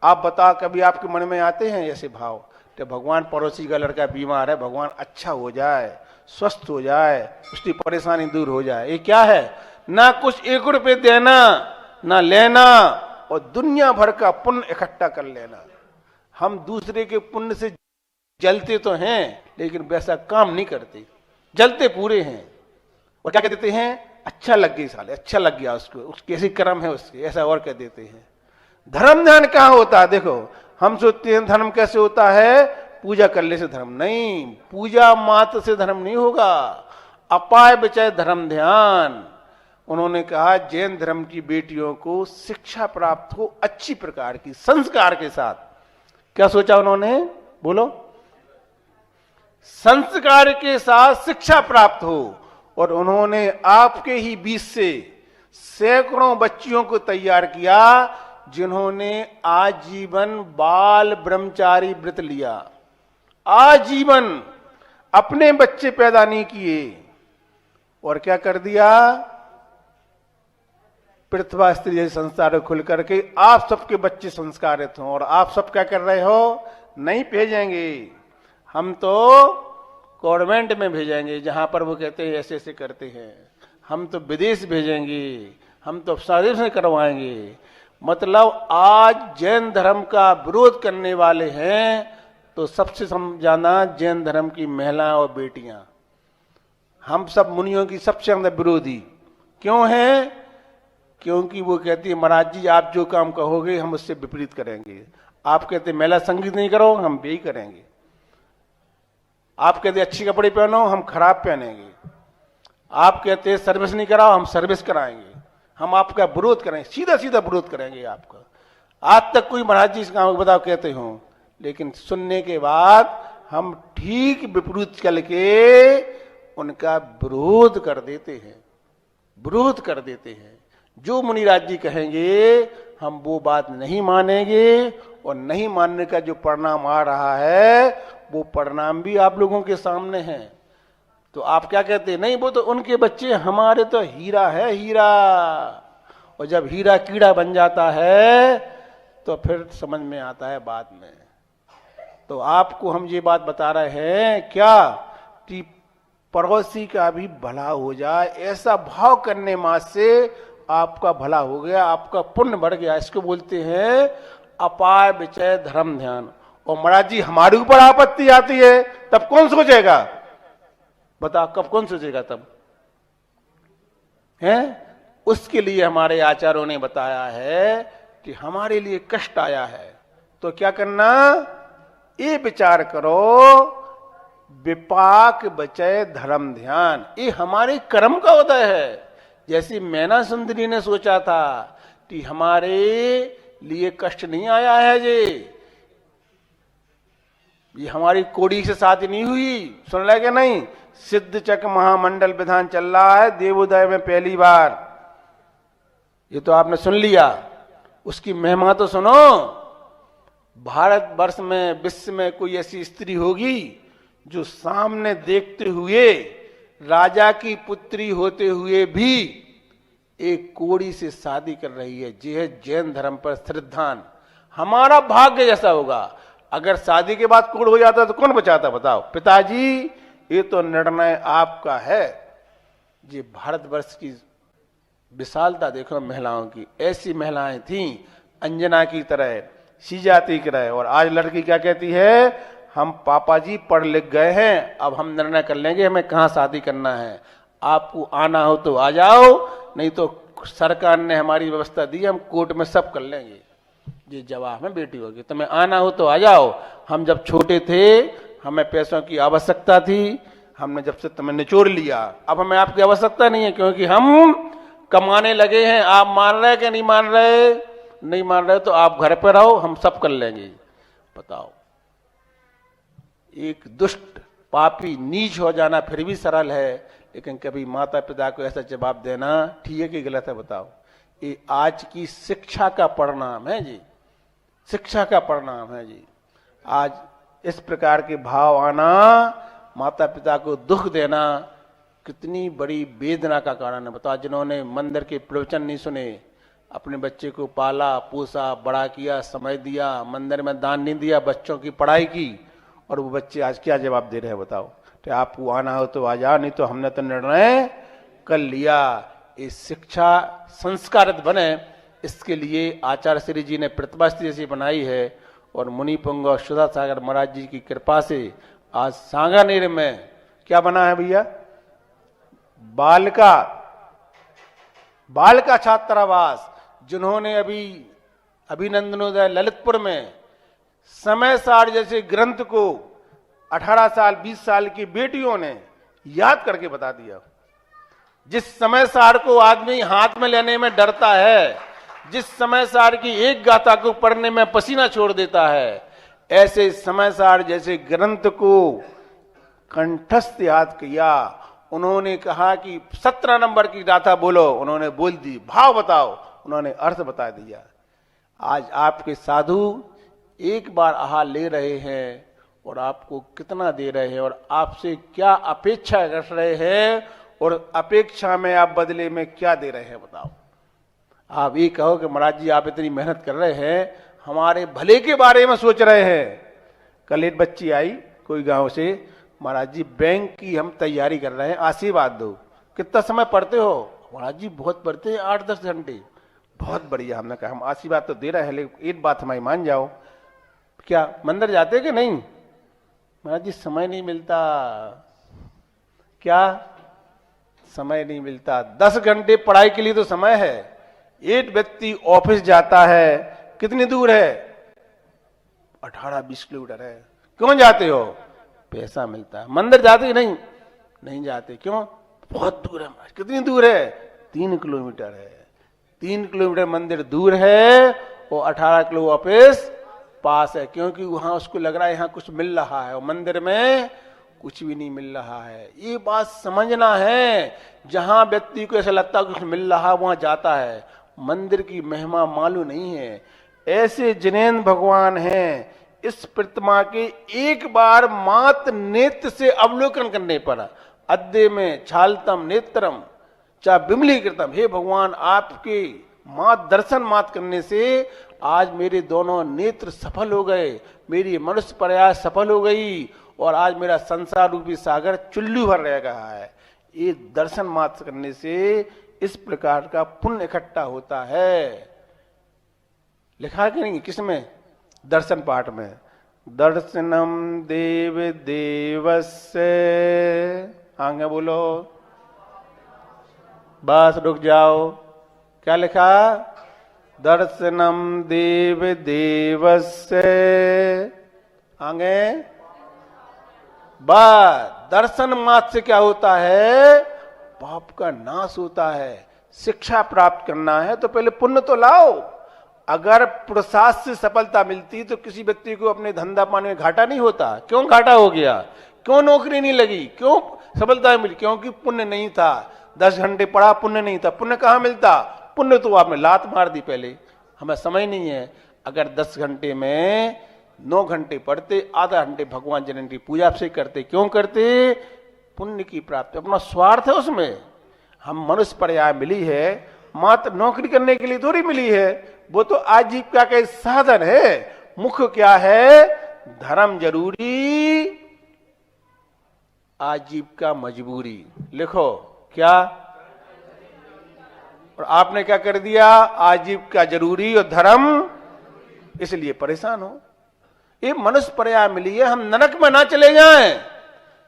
आप बताओ कभी आपके मन में आते हैं ऐसे भाव कि भगवान पड़ोसी का लड़का बीमार है, भगवान अच्छा हो जाए, स्वस्थ हो जाए, उसकी परेशानी दूर हो जाए। ये क्या है, ना कुछ 1 रुपए देना ना लेना और दुनिया भर का पुण्य इकट्ठा कर लेना। हम दूसरे के पुण्य से जलते तो हैं लेकिन वैसा काम नहीं करते, जलते पूरे हैं। और क्या कह देते हैं, अच्छा लग गई साले, अच्छा लग गया उसको, उसके ऐसी कर्म है उसके, ऐसा और कह देते हैं। धर्म ध्यान कहां होता है? देखो हम सोचते हैं धर्म कैसे होता है, पूजा करने से धर्म नहीं, पूजा मात्र से धर्म नहीं होगा। अपाय विचय धर्म ध्यान। उन्होंने कहा जैन धर्म की बेटियों को शिक्षा प्राप्त हो अच्छी प्रकार की, संस्कार के साथ। क्या सोचा उन्होंने, बोलो, संस्कार के साथ शिक्षा प्राप्त हो। और उन्होंने आपके ही बीच से सैकड़ों बच्चियों को तैयार किया जिन्होंने आजीवन बाल ब्रह्मचारी व्रत लिया। आजीवन अपने बच्चे पैदा नहीं किए और क्या कर दिया, पृथ्वा स्त्री जैसे संस्कार खुल करके आप सबके बच्चे संस्कारित हों। और आप सब क्या कर रहे हो, नहीं भेजेंगे, हम तो कॉन्वेंट में भेजेंगे जहां पर वो कहते हैं ऐसे ऐसे करते हैं, हम तो विदेश भेजेंगे, हम तो शादी से करवाएंगे। मतलब आज जैन धर्म का विरोध करने वाले हैं तो सबसे समझाना जैन धर्म की महिलाएं और बेटियां, हम सब मुनियों की सबसे ज्यादा विरोधी क्यों हैं? क्योंकि वो कहती है महाराज जी आप जो काम कहोगे हम उससे विपरीत करेंगे। आप कहते मेला संगीत नहीं करो, हम भी करेंगे। आप कहते अच्छे कपड़े पहनो, हम खराब पहनेंगे। आप कहते सर्विस नहीं कराओ, हम सर्विस कराएंगे। हम आपका विरोध करेंगे, सीधा सीधा विरोध करेंगे आपका। आज तक कोई महाराज जी इस काम को बताओ कहते हो, लेकिन सुनने के बाद हम ठीक विपरीत चल के उनका विरोध कर देते हैं, विरोध कर देते हैं। जो मुनिराज जी कहेंगे हम वो बात नहीं मानेंगे, और नहीं मानने का जो परिणाम आ रहा है वो परिणाम भी आप लोगों के सामने है। तो आप क्या कहते हैं, नहीं वो तो उनके बच्चे, हमारे तो हीरा है हीरा। और जब हीरा कीड़ा बन जाता है तो फिर समझ में आता है बाद में। तो आपको हम ये बात बता रहे हैं क्या कि पड़ोसी का भी भला हो जाए, ऐसा भाव करने मात्र से आपका भला हो गया, आपका पुण्य बढ़ गया। इसको बोलते हैं अपाय विचय धर्म ध्यान। और महाराज जी हमारे ऊपर आपत्ति आती है तब कौन सोचेगा, बताओ कब कौन सोचेगा तब है। उसके लिए हमारे आचार्यों ने बताया है कि हमारे लिए कष्ट आया है तो क्या करना, ये विचार करो विपाक बचय धर्म ध्यान। ये हमारे कर्म का उदय है। जैसी मैना सुंदरी ने सोचा था कि हमारे लिए कष्ट नहीं आया है, ये हमारी कोड़ी से शादी नहीं हुई, सुन रहे क्या नहीं। सिद्ध चक महामंडल विधान चल रहा है देवोदय में पहली बार, ये तो आपने सुन लिया। उसकी महिमा तो सुनो। भारतवर्ष में विश्व में कोई ऐसी स्त्री होगी जो सामने देखते हुए राजा की पुत्री होते हुए भी एक कोड़ी से शादी कर रही है। ये है जैन धर्म पर श्रद्धान। हमारा भाग्य जैसा होगा। अगर शादी के बाद कोड़ हो जाता तो कौन बचाता बताओ। पिताजी ये तो निर्णय आपका है। ये भारतवर्ष की विशालता देखो महिलाओं की। ऐसी महिलाएं थीं अंजना की तरह, सीजाती की तरह। और आज लड़की क्या कहती है, हम पापा जी पढ़ लिख गए हैं, अब हम निर्णय कर लेंगे हमें कहाँ शादी करना है। आपको आना हो तो आ जाओ, नहीं तो सरकार ने हमारी व्यवस्था दी, हम कोर्ट में सब कर लेंगे। ये जवाब है बेटी होगी, तुम्हें आना हो तो आ जाओ। हम जब छोटे थे हमें पैसों की आवश्यकता थी, हमने जब से तुम्हें निचोड़ लिया। अब हमें आपकी आवश्यकता नहीं है क्योंकि हम कमाने लगे हैं। आप मान रहे कि नहीं मान रहे, नहीं मान रहे तो आप घर पर रहो, हम सब कर लेंगे। बताओ, एक दुष्ट पापी नीच हो जाना फिर भी सरल है, लेकिन कभी माता पिता को ऐसा जवाब देना ठीक है कि गलत है बताओ। ये आज की शिक्षा का परिणाम है जी, शिक्षा का परिणाम है जी। आज इस प्रकार के भाव आना, माता पिता को दुख देना कितनी बड़ी वेदना का कारण है बताओ। जिन्होंने मंदिर के प्रवचन नहीं सुने, अपने बच्चे को पाला पोसा बड़ा किया, समय दिया, मंदिर में दान नहीं दिया, बच्चों की पढ़ाई की, और वो बच्चे आज क्या जवाब दे रहे हैं बताओ। तो आपको आना हो तो आ जाओ, नहीं तो हमने तो निर्णय कर लिया। ये शिक्षा संस्कारित बने, इसके लिए आचार्य श्री जी ने प्रतिभा जैसी बनाई है। और मुनि पुंग और सुधा सागर महाराज जी की कृपा से आज सांगानेर में क्या बना है भैया, बालिका छात्रावास। जिन्होंने अभी अभिनंदनोदय ललितपुर में समय सार जैसे ग्रंथ को 18 साल 20 साल की बेटियों ने याद करके बता दिया। जिस समय सार को आदमी हाथ में लेने में डरता है, जिस समय सार की एक गाथा को पढ़ने में पसीना छोड़ देता है, ऐसे समय सार जैसे ग्रंथ को कंठस्थ याद किया। उन्होंने कहा कि 17 नंबर की गाथा बोलो, उन्होंने बोल दी। भाव बताओ, उन्होंने अर्थ बता दिया। आज आपके साधु एक बार आहार ले रहे हैं और आपको कितना दे रहे हैं, और आपसे क्या अपेक्षा कर रहे हैं, और अपेक्षा में आप बदले में क्या दे रहे हैं बताओ। आप ये कहो कि महाराज जी आप इतनी मेहनत कर रहे हैं, हमारे भले के बारे में सोच रहे हैं। कल एक बच्ची आई कोई गांव से, महाराज जी बैंक की हम तैयारी कर रहे हैं, आशीर्वाद दो। कितना समय पढ़ते हो? महाराज जी बहुत पढ़ते हैं, 8-10 घंटे। बहुत बढ़िया। हमने कहा हम आशीर्वाद तो दे रहे हैं, लेकिन एक बात हमारी मान जाओ, क्या मंदिर जाते कि नहीं? महाराज जी समय नहीं मिलता। क्या समय नहीं मिलता? 10 घंटे पढ़ाई के लिए तो समय है, एक व्यक्ति ऑफिस जाता है, कितनी दूर है? 18-20 किलोमीटर है। क्यों जाते हो? पैसा मिलता है। मंदिर जाते ही नहीं? नहीं जाते। क्यों? बहुत दूर है। कितनी दूर है? 3 किलोमीटर है। 3 किलोमीटर मंदिर दूर है और 18 किलो ऑफिस पास है, क्योंकि वहां उसको लग रहा है यहां कुछ मिल रहा है और मंदिर में कुछ भी नहीं मिल रहा है। ये बात समझना है। जहां व्यक्ति को ऐसा लगता है कुछ मिल रहा है वहां जाता है। मंदिर की महिमा मालूम नहीं है। ऐसे जिनेंद्र भगवान हैं, इस प्रतिमा के एक बार मात्र नेत्र से अवलोकन करने पर अद्य में छालतम नेत्रम चा विमलीकृतम, हे भगवान आपके मात दर्शन मात करने से आज मेरे दोनों नेत्र सफल हो गए, मेरी मनुष्य प्रयास सफल हो गई और आज मेरा संसार रूपी सागर चुल्लू भर रह गया है। ये दर्शन मात्र करने से इस प्रकार का पुण्य इकट्ठा होता है। लिखा है कि नहीं? किसमें? दर्शन पाठ में। दर्शनम देव देवस्य, आगे बोलो, बस रुक जाओ। क्या लिखा? दर्शनम देव देवस्य, आगे बस। दर्शन मात्र से क्या होता है? पाप का नाश होता है। शिक्षा प्राप्त करना है तो पहले पुण्य तो लाओ। अगर पुरुषार्थ से सफलता मिलती तो किसी व्यक्ति को अपने धंधा पाने में घाटा नहीं होता। क्यों घाटा हो गया? क्यों नौकरी नहीं लगी? क्यों सफलता मिली? क्योंकि पुण्य नहीं था। 10 घंटे पढ़ा, पुण्य नहीं था। पुण्य कहां मिलता? पुण्य तो आपने लात मार दी पहले। हमें समझ नहीं है। अगर 10 घंटे में 9 घंटे पढ़ते, आधा घंटे भगवान जनन की पूजा से करते। क्यों करते? पुण्य की प्राप्ति। अपना स्वार्थ है उसमें। हम मनुष्य पर्याय मिली है, मात्र नौकरी करने के लिए थोड़ी मिली है। वो तो आजीविका का साधन है। मुख्य क्या है? धर्म जरूरी, आजीविका मजबूरी। लिखो क्या? और आपने क्या कर दिया? आजीविका जरूरी और धर्म, इसलिए परेशान हो। ये मनुष्य पर्याय मिली है, हम नरक में ना चले जाएं,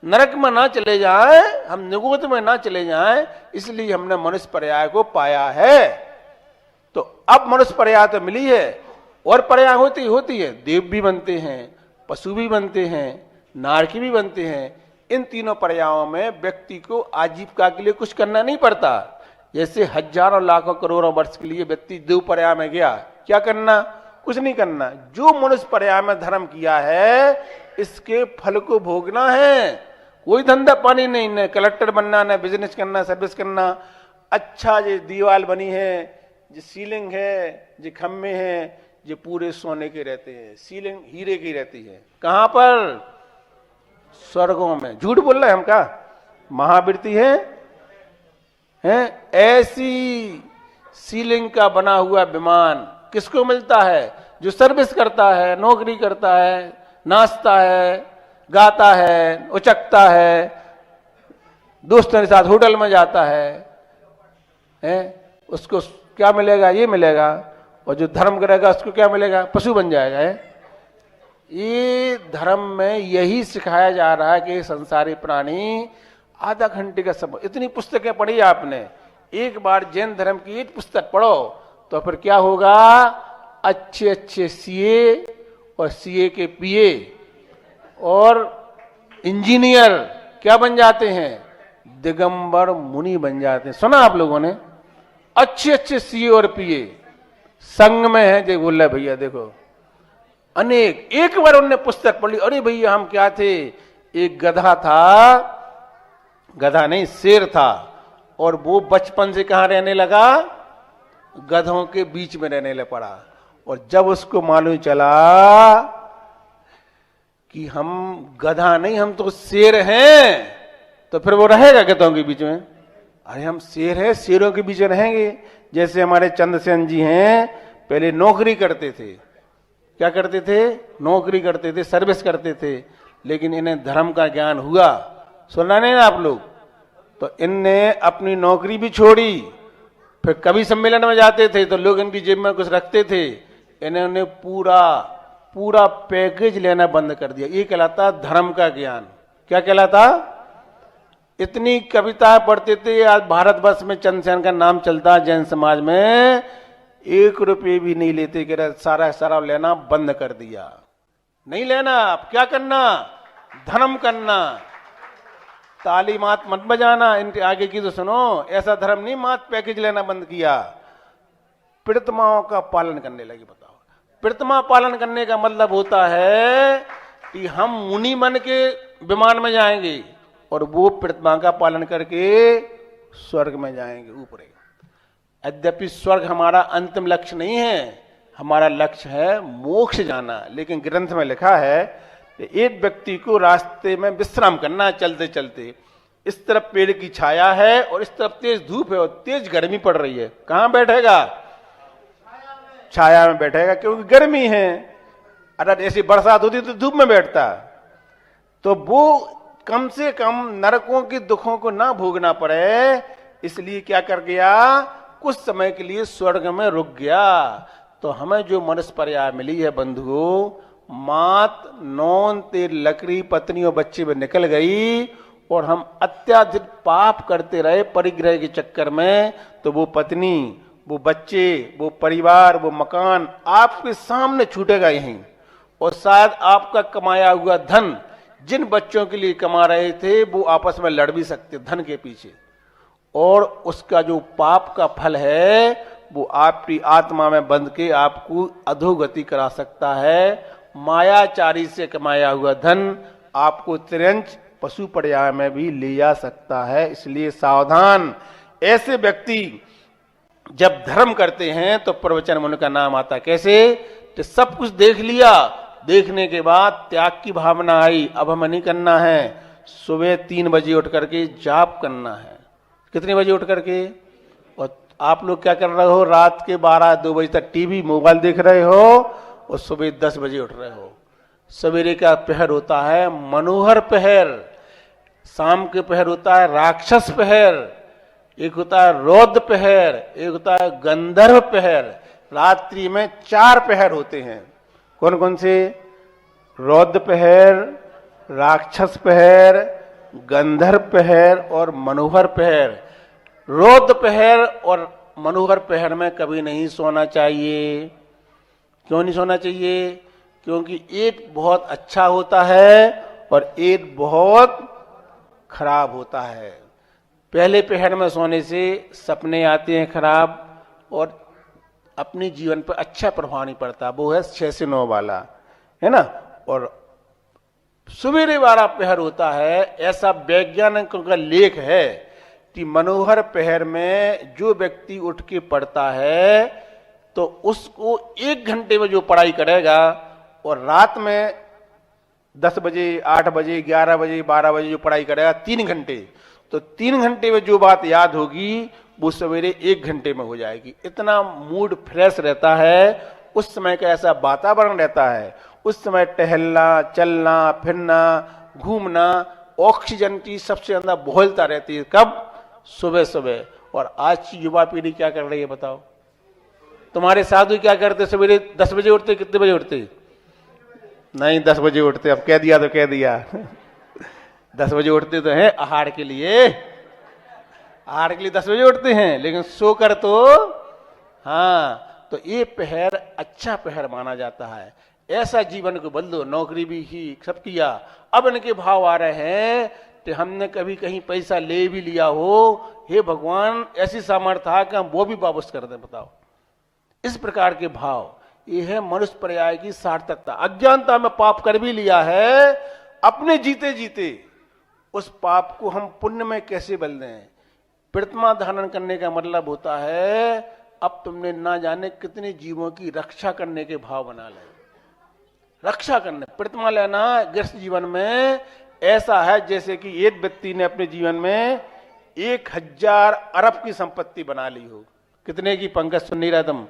नरक में ना चले जाएं, हम निगोद में ना चले जाएं, इसलिए हमने मनुष्य पर्याय को पाया है। तो अब मनुष्य पर्याय तो मिली है, और पर्याय होती है। देव भी बनते हैं, पशु भी बनते हैं, नारकी भी बनते हैं। इन तीनों पर्यायों में व्यक्ति को आजीविका के लिए कुछ करना नहीं पड़ता। जैसे हजारों लाखों करोड़ों वर्ष के लिए व्यक्ति देव पर्याय में गया, क्या करना? कुछ नहीं करना। जो मनुष्य पर्याय में धर्म किया है इसके फल को भोगना है। कोई धंधा पानी नहीं, न कलेक्टर बनना, न बिजनेस करना, सर्विस करना। अच्छा जो दीवार बनी है, जो सीलिंग है, जो खम्भे हैं, जो पूरे सोने के रहते हैं, सीलिंग हीरे की रहती है। कहां पर? स्वर्गों में। झूठ बोल रहे हैं हम? का महावृत्ति है? ऐसी सीलिंग का बना हुआ विमान किसको मिलता है? जो सर्विस करता है, नौकरी करता है, नाचता है, गाता है, उचकता है, दोस्तों के साथ होटल में जाता है, उसको क्या मिलेगा? ये मिलेगा। और जो धर्म करेगा उसको क्या मिलेगा? पशु बन जाएगा। ये धर्म में यही सिखाया जा रहा है कि संसारी प्राणी आधा घंटे का समय। इतनी पुस्तकें पढ़ी आपने, एक बार जैन धर्म की एक पुस्तक पढ़ो तो फिर क्या होगा? अच्छे अच्छे सीए और सीए के पीए और इंजीनियर क्या बन जाते हैं? दिगंबर मुनि बन जाते हैं। सुना आप लोगों ने? अच्छे अच्छे सीए और पीए संघ में है। जो बोल रहे भैया देखो, अनेक। एक बार उनने पुस्तक पढ़ ली, अरे भैया हम क्या थे? एक गधा था, गधा नहीं शेर था, और वो बचपन से कहां रहने लगा? गधों के बीच में रहने लग पड़ा। और जब उसको मालूम चला कि हम गधा नहीं, हम तो शेर हैं, तो फिर वो रहेगा गधों के बीच में? अरे हम शेर हैं, शेरों के बीच में रहेंगे। जैसे हमारे चंद्रसेन जी हैं, पहले नौकरी करते थे। क्या करते थे? नौकरी करते थे, सर्विस करते थे, लेकिन इन्हें धर्म का ज्ञान हुआ। सुना नहीं ना आप लोग? तो इनने अपनी नौकरी भी छोड़ी, फिर कवि सम्मेलन में जाते थे तो लोग इनकी जेब में कुछ रखते थे। इन्होंने पूरा पैकेज लेना बंद कर दिया। ये कहलाता धर्म का ज्ञान। क्या कहलाता? इतनी कविताएं पढ़ते थे। आज भारतवर्ष में चंद्रसेन का नाम चलता है जैन समाज में, 1 रुपये भी नहीं लेते, कह रहे सारा सारा लेना बंद कर दिया, नहीं लेना। अब क्या करना? धर्म करना। तालीमात मत बजाना, इनके आगे की तो सुनो। ऐसा धर्म नहीं, मात पैकेज लेना बंद किया, प्रीतमाओं का पालन करने लगे। बताओ, प्रीतमा पालन करने का मतलब होता है कि हम मुनि मन के विमान में जाएंगे और वो प्रीतमा का पालन करके स्वर्ग में जाएंगे ऊपर। यद्यपि स्वर्ग हमारा अंतिम लक्ष्य नहीं है, हमारा लक्ष्य है मोक्ष जाना। लेकिन ग्रंथ में लिखा है कि एक व्यक्ति को रास्ते में विश्राम करना, चलते चलते इस तरफ पेड़ की छाया है और इस तरफ तेज धूप है और तेज गर्मी पड़ रही है, कहां बैठेगा? छाया में बैठेगा, क्योंकि गर्मी है। अगर ऐसी बरसात होती तो धूप में बैठता। तो वो कम से कम नरकों के दुखों को ना भोगना पड़े, इसलिए क्या कर गया? कुछ समय के लिए स्वर्ग में रुक गया। तो हमें जो मनुष्य पर्याय मिली है बंधुओं, मात, नौन, तेल, लकड़ी, पत्नी और बच्चे में निकल गई और हम अत्याधिक पाप करते रहे परिग्रह के चक्कर में, तो वो पत्नी, वो बच्चे, वो परिवार, वो मकान आपके सामने छूटेगा यहीं। और शायद आपका कमाया हुआ धन जिन बच्चों के लिए कमा रहे थे वो आपस में लड़ भी सकते धन के पीछे, और उसका जो पाप का फल है वो आपकी आत्मा में बंध के आपको अधोगति करा सकता है। मायाचारी से कमाया हुआ धन आपको तिरंज पशु पर्याय में भी ले जा सकता है। इसलिए सावधान। ऐसे व्यक्ति जब धर्म करते हैं तो प्रवचन में उनका नाम आता। कैसे? तो सब कुछ देख लिया, देखने के बाद त्याग की भावना आई, अब हमें नहीं करना है। सुबह 3 बजे उठ करके जाप करना है। कितने बजे उठ करके? और आप लोग क्या कर रहे हो? रात के 12-2 बजे तक टीवी मोबाइल देख रहे हो और सुबह 10 बजे उठ रहे हो। सवेरे का पहर होता है मनोहर पहर, शाम के पहर होता है राक्षस पहर, एक होता है रौद्र पहर, एक होता है गंधर्व पहर। रात्रि में 4 पहर होते हैं। कौन कौन से? रौद्र पहर, राक्षस पहर, गंधर्व पहर और मनोहर पहर। रौद्र पहर और मनोहर पहर में कभी नहीं सोना चाहिए। क्यों नहीं सोना चाहिए? क्योंकि एक बहुत अच्छा होता है और एक बहुत खराब होता है। पहले पहर में सोने से सपने आते हैं खराब और अपने जीवन पर अच्छा प्रभाव नहीं पड़ता। वो है 6 से 9 वाला, है ना। और सवेरे वाला पहर होता है, ऐसा वैज्ञानिकों का लेख है कि मनोहर पहर में जो व्यक्ति उठ के पढ़ता है तो उसको 1 घंटे में जो पढ़ाई करेगा और रात में 10 बजे, 8 बजे, 11 बजे, 12 बजे जो पढ़ाई करेगा 3 घंटे, तो 3 घंटे में जो बात याद होगी वो सवेरे 1 घंटे में हो जाएगी। इतना मूड फ्रेश रहता है, उस समय का ऐसा वातावरण रहता है। उस समय टहलना, चलना, फिरना, घूमना, ऑक्सीजन की सबसे ज्यादा बोलता रहती है। कब? सुबह सुबह। और आज की युवा पीढ़ी क्या कर रही है बताओ? तुम्हारे साधु क्या करते? सवेरे 10 बजे उठते? कितने बजे उठते? नहीं 10 बजे उठते। अब कह दिया तो कह दिया 10 बजे उठते तो हैं आहार के लिए, आहार के लिए 10 बजे उठते हैं, लेकिन सोकर तो हाँ। तो ये पहर अच्छा पहर माना जाता है। ऐसा जीवन को बदलो। नौकरी भी ही सब किया, अब इनके भाव आ रहे हैं कि हमने कभी कहीं पैसा ले भी लिया हो, हे भगवान ऐसी सामर्थ्य है कि हम वो भी वापस कर दें। बताओ, इस प्रकार के भाव, ये है मनुष्य पर्याय की सार्थकता। अज्ञानता में पाप कर भी लिया है, अपने जीते जीते उस पाप को हम पुण्य में कैसे बदल दें। प्रतिमा धारण करने का मतलब होता है अब तुमने ना जाने कितने जीवों की रक्षा करने के भाव बना ले। रक्षा करने, प्रतिमा लेना गृहस्थ जीवन में ऐसा है जैसे कि एक व्यक्ति ने अपने जीवन में 1000 अरब की संपत्ति बना ली हो। कितने की? पंकज सुन नहीं रहा तुम?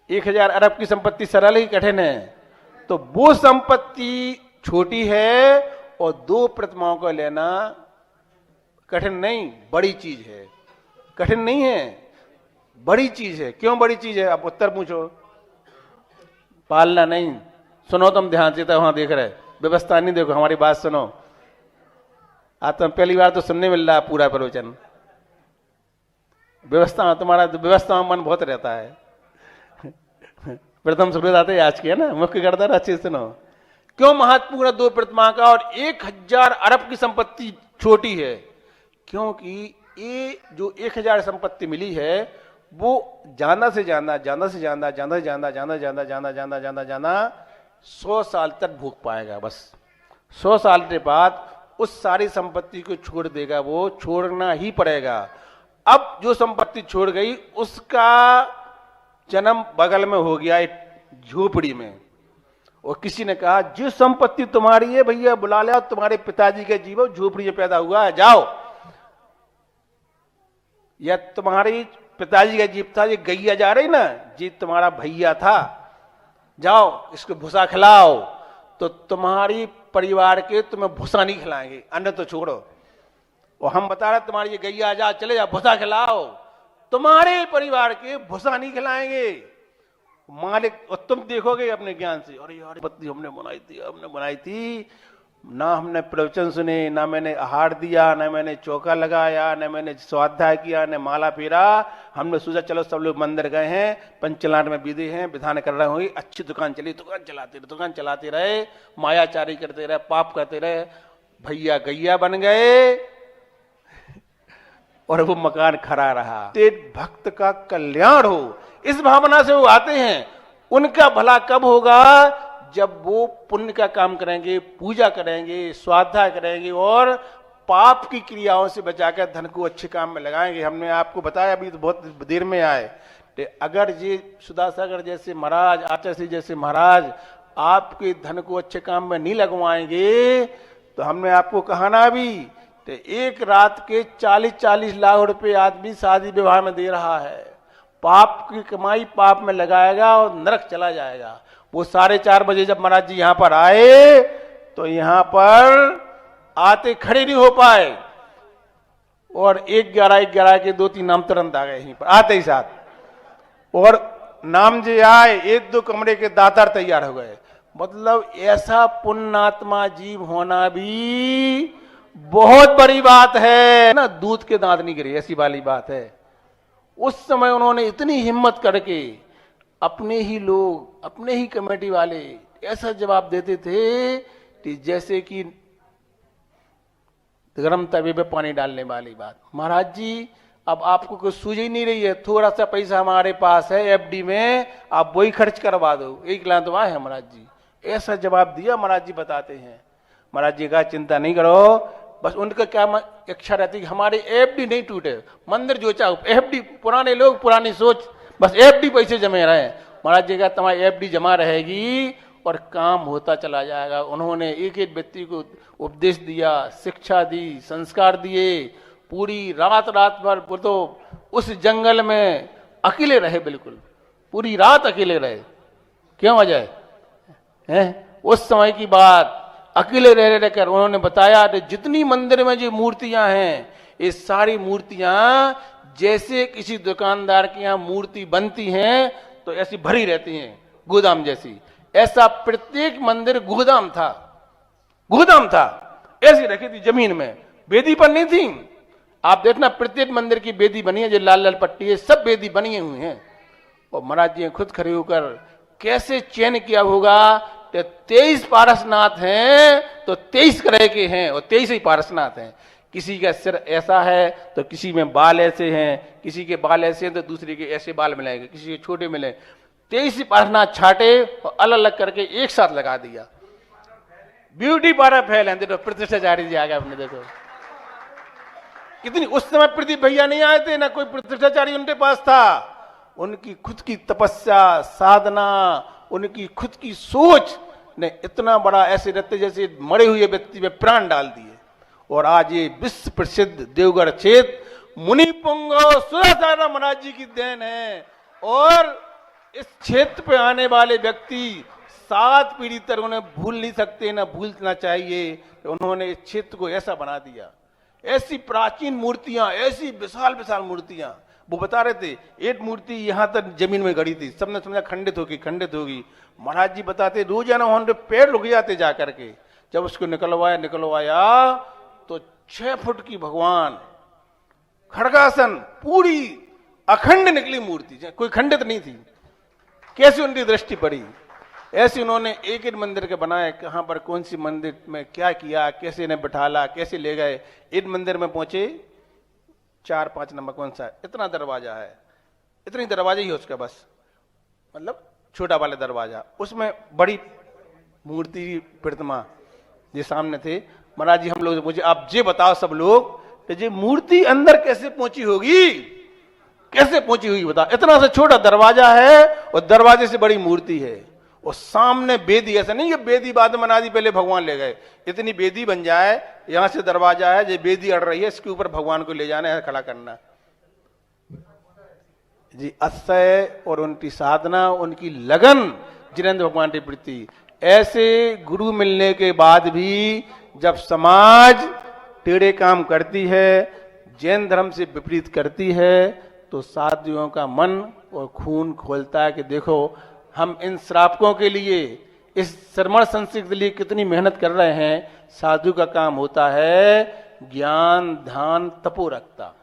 1000 अरब की संपत्ति सरल ही कठिन है। तो वो संपत्ति छोटी है और 2 प्रतिमाओं को लेना कठिन नहीं, बड़ी चीज है। कठिन नहीं है, बड़ी चीज है। क्यों बड़ी चीज है? आप उत्तर पूछो। पालना नहीं। सुनो तुम ध्यान से, तो वहां देख रहे, व्यवस्था नहीं देखो, हमारी बात सुनो। आज तो पहली बार तो सुनने मिल रहा है पूरा प्रवचन। व्यवस्था तुम्हारा व्यवस्था में मन बहुत रहता है। प्रथम सुबह आते आज की है ना, मुख्य गर्दन अच्छे से सुनो। क्यों महत्वपूर्ण दो प्रतिमा का और 1000 अरब की संपत्ति छोटी है? क्योंकि ये जो 1000 संपत्ति मिली है वो ज्यादा से ज्यादा 100 साल तक भोग पाएगा। बस 100 साल के बाद उस सारी संपत्ति को छोड़ देगा, वो छोड़ना ही पड़ेगा। अब जो संपत्ति छोड़ गई उसका जन्म बगल में हो गया एक झोपड़ी में, और किसी ने कहा जो संपत्ति तुम्हारी है भैया बुला ले, तुम्हारे पिताजी के जीवन झोपड़ी में पैदा हुआ है, जाओ। या तुम्हारी पिताजी का जीव था, ये गैया जा रही ना, जी तुम्हारा भैया था, जाओ इसको भूसा खिलाओ। तो तुम्हारी परिवार के तुम्हें भूसा नहीं खिलाएंगे, अन्न तो छोड़ो। और हम बता रहे तुम्हारी ये गैया जा, चले जाओ भूसा खिलाओ, तुम्हारे परिवार के भूसा नहीं खिलाएंगे मालिक। और तुम देखोगे अपने ज्ञान से, अरे यार पत्नी हमने बनाई थी, ना हमने प्रवचन सुने, ना मैंने आहार दिया, ना मैंने चौका लगाया, ना मैंने स्वाध्याय किया, ना माला फेरा। हमने सोचा चलो सब लोग मंदिर गए हैं, पंचलान में विधि हैं, विधान कर रहे होंगे, अच्छी दुकान चली, दुकान चलाते रहे, मायाचारी करते रहे, पाप करते रहे, भैया गैया बन गए और वो मकान खड़ा रहा। तेज भक्त का कल्याण हो, इस भावना से वो आते हैं। उनका भला कब होगा? जब वो पुण्य का काम करेंगे, पूजा करेंगे, स्वाध्याय करेंगे और पाप की क्रियाओं से बचाकर धन को अच्छे काम में लगाएंगे। हमने आपको बताया, अभी तो बहुत देर में आए, अगर ये सुधासागर जैसे महाराज, आचार्य जैसे महाराज आपके धन को अच्छे काम में नहीं लगवाएंगे तो हमने आपको कहा ना अभी, तो एक रात के 40-40 लाख रुपए आदमी शादी विवाह में दे रहा है। पाप की कमाई पाप में लगाएगा और नरक चला जाएगा। वो 4:30 बजे जब महाराज जी यहां पर आए तो यहां पर आते खड़े नहीं हो पाए, और 11 के 2-3 नाम तुरंत आ गए यहीं पर आते ही साथ, और नाम जे आए 1-2 कमरे के दातार तैयार हो गए। मतलब ऐसा पुण्यात्मा जीव होना भी बहुत बड़ी बात है ना, दूध के दांत नहीं गिरे, ऐसी वाली बात है। उस समय उन्होंने इतनी हिम्मत करके अपने ही लोग, अपने ही कमेटी वाले ऐसा जवाब देते थे कि जैसे कि गरम तवे पे पानी डालने वाली बात। महाराज जी अब आपको कुछ सूझ ही नहीं रही है, थोड़ा सा पैसा हमारे पास है एफडी में, आप वही खर्च करवा दो, 1 लाख तो है महाराज जी। ऐसा जवाब दिया। महाराज जी बताते हैं, महाराज जी का चिंता नहीं करो, बस उनका क्या इच्छा रहती कि हमारे एफडी नहीं टूटे, मंदिर जो चाहो एफडी, पुराने लोग पुरानी सोच, बस एफडी पैसे जमे रहे। महाराज जी का तुम्हारी एफडी जमा रहेगी और काम होता चला जाएगा। उन्होंने एक एक व्यक्ति को उपदेश दिया, शिक्षा दी, संस्कार दिए, पूरी रात भर वो तो उस जंगल में अकेले रहे, बिल्कुल पूरी रात अकेले रहे। क्यों वजह है? उस समय की बात, अकेले रहकर उन्होंने बताया कि जितनी मंदिर में जो मूर्तियां हैं, ये सारी मूर्तियां जैसे किसी दुकानदार की यहां मूर्ति बनती हैं तो ऐसी भरी रहती हैं, गोदाम जैसी। ऐसा प्रत्येक मंदिर गोदाम था, ऐसी रखी थी जमीन में, वेदी पर नहीं थी। आप देखना प्रत्येक मंदिर की वेदी बनी है, जो लाल लाल पट्टी है, सब वेदी बनी हुई हैं। और महाराज जी ने खुद खड़े होकर कैसे चयन किया होगा, 23 पारसनाथ हैं तो 23 तरह के हैं, और 23 ही पारसनाथ हैं। किसी का सिर ऐसा है तो किसी में बाल ऐसे हैं, किसी के बाल ऐसे हैं तो दूसरे के ऐसे बाल मिलाएंगे, किसी के छोटे मिले। 23 पारसनाथ छाटे और अलग अलग करके एक साथ लगा दिया। ब्यूटी पार्लर फैल है, देखो प्रतिष्ठाचार्य जी आ गए अपने, देखो कितनी। उस समय प्रदीप भैया नहीं आए थे, ना कोई प्रतिष्ठाचार्य उनके पास था। उनकी खुद की तपस्या, साधना, उनकी खुद की सोच ने इतना बड़ा ऐसे रहते जैसे मरे हुए व्यक्ति में प्राण डाल दिए। और आज ये विश्व प्रसिद्ध देवगढ़ क्षेत्र मुनि पुंगो सुधासागर महाराज जी की देन है। और इस क्षेत्र पे आने वाले व्यक्ति 7 पीढ़ी तक उन्हें भूल नहीं सकते, ना भूलना चाहिए। उन्होंने इस क्षेत्र को ऐसा बना दिया, ऐसी प्राचीन मूर्तियां, ऐसी विशाल विशाल मूर्तियां। वो बता रहे थे एक मूर्ति यहां तक जमीन में गड़ी थी, सबने समझा खंडित होगी। महाराज जी बताते रोजाना वहां पैर रुक जाते जा करके। जब उसको निकलवाया तो 6 फुट की भगवान खड़गासन पूरी अखंड निकली मूर्ति, कोई खंडित नहीं थी। कैसी उनकी दृष्टि पड़ी, ऐसे उन्होंने एक एक मंदिर के बनाए, कहां पर कौन सी मंदिर में क्या किया, कैसे इन्हें बिठाला, कैसे ले गए। इन मंदिर में पहुंचे 4-5 नंबर कौन सा, इतना दरवाजा है, इतनी दरवाजा ही है उसका बस, मतलब छोटा वाला दरवाजा, उसमें बड़ी मूर्ति प्रतिमा ये सामने थे। महाराज जी हम लोग मुझे आप ये बताओ सब लोग कि ये मूर्ति अंदर कैसे पहुंची होगी, कैसे पहुंची होगी बताओ। इतना सा छोटा दरवाजा है और दरवाजे से बड़ी मूर्ति है, और सामने बेदी, ऐसा नहीं कि बेदी बाद में बना दी पहले भगवान ले गए, इतनी बेदी बन जाए, यहां से दरवाजा है, ये बेदी अड़ रही है, इसके ऊपर भगवान को ले जाना है, खड़ा करना जी। अस्य और उनकी साधना, उनकी लगन जिनेंद्र भगवान की प्रति। ऐसे गुरु मिलने के बाद भी जब समाज टेढ़े काम करती है, जैन धर्म से विपरीत करती है, तो साधुओं का मन और खून खोलता है कि देखो हम इन श्रापकों के लिए, इस श्रमण संस्कृति के लिए कितनी मेहनत कर रहे हैं। साधु का काम होता है ज्ञान ध्यान तपो रखता,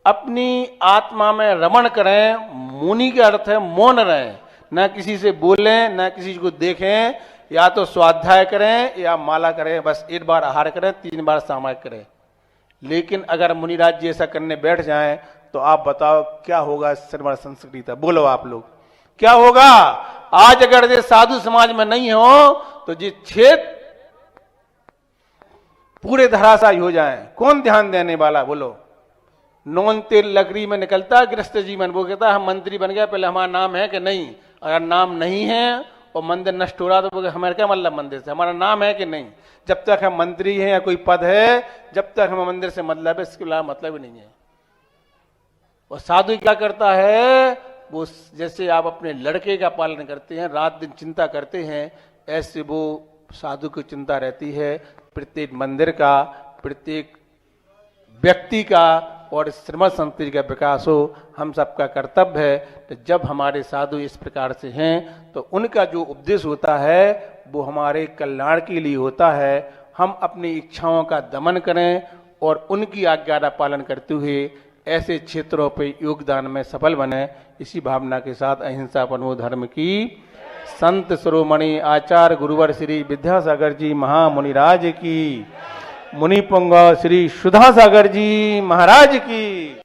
अपनी आत्मा में रमण करें। मुनि का अर्थ है मौन रहें, न किसी से बोलें, न किसी को देखें, या तो स्वाध्याय करें या माला करें, बस 1 बार आहार करें, 3 बार सामायिक करें। लेकिन अगर मुनिराज जी ऐसा करने बैठ जाएं तो आप बताओ क्या होगा श्रमण संस्कृति का, बोलो आप लोग क्या होगा। आज अगर ये साधु समाज में नहीं हो तो ये क्षेत्र पूरे धराशायी हो जाएं, कौन ध्यान देने वाला बोलो। नॉन तेल लकड़ी में निकलता गृहस्थ जीवन, वो कहता हम मंत्री बन गया, पहले हमारा नाम है कि नहीं, अगर नाम नहीं है और मंदिर नष्ट हो रहा तो हमारे क्या मतलब मंदिर से, हमारा नाम है कि नहीं। जब तक हम मंत्री हैं या कोई पद है, जब तक हम मंदिर से मतलब है, इसके अलावा मतलब ही नहीं है। और साधु क्या करता है, वो जैसे आप अपने लड़के का पालन करते हैं, रात दिन चिंता करते हैं, ऐसे वो साधु की चिंता रहती है प्रत्येक मंदिर का, प्रत्येक व्यक्ति का, और श्रमण संस्कृति का विकास हो, हम सबका कर्तव्य है। तो जब हमारे साधु इस प्रकार से हैं तो उनका जो उपदेश होता है वो हमारे कल्याण के लिए होता है। हम अपनी इच्छाओं का दमन करें और उनकी आज्ञा का पालन करते हुए ऐसे क्षेत्रों पर योगदान में सफल बने। इसी भावना के साथ अहिंसा परमो धर्म की संत शिरोमणि आचार्य गुरुवर श्री विद्यासागर जी महामुनिराज की, मुनि पुंगव श्री सुधा सागर जी महाराज की।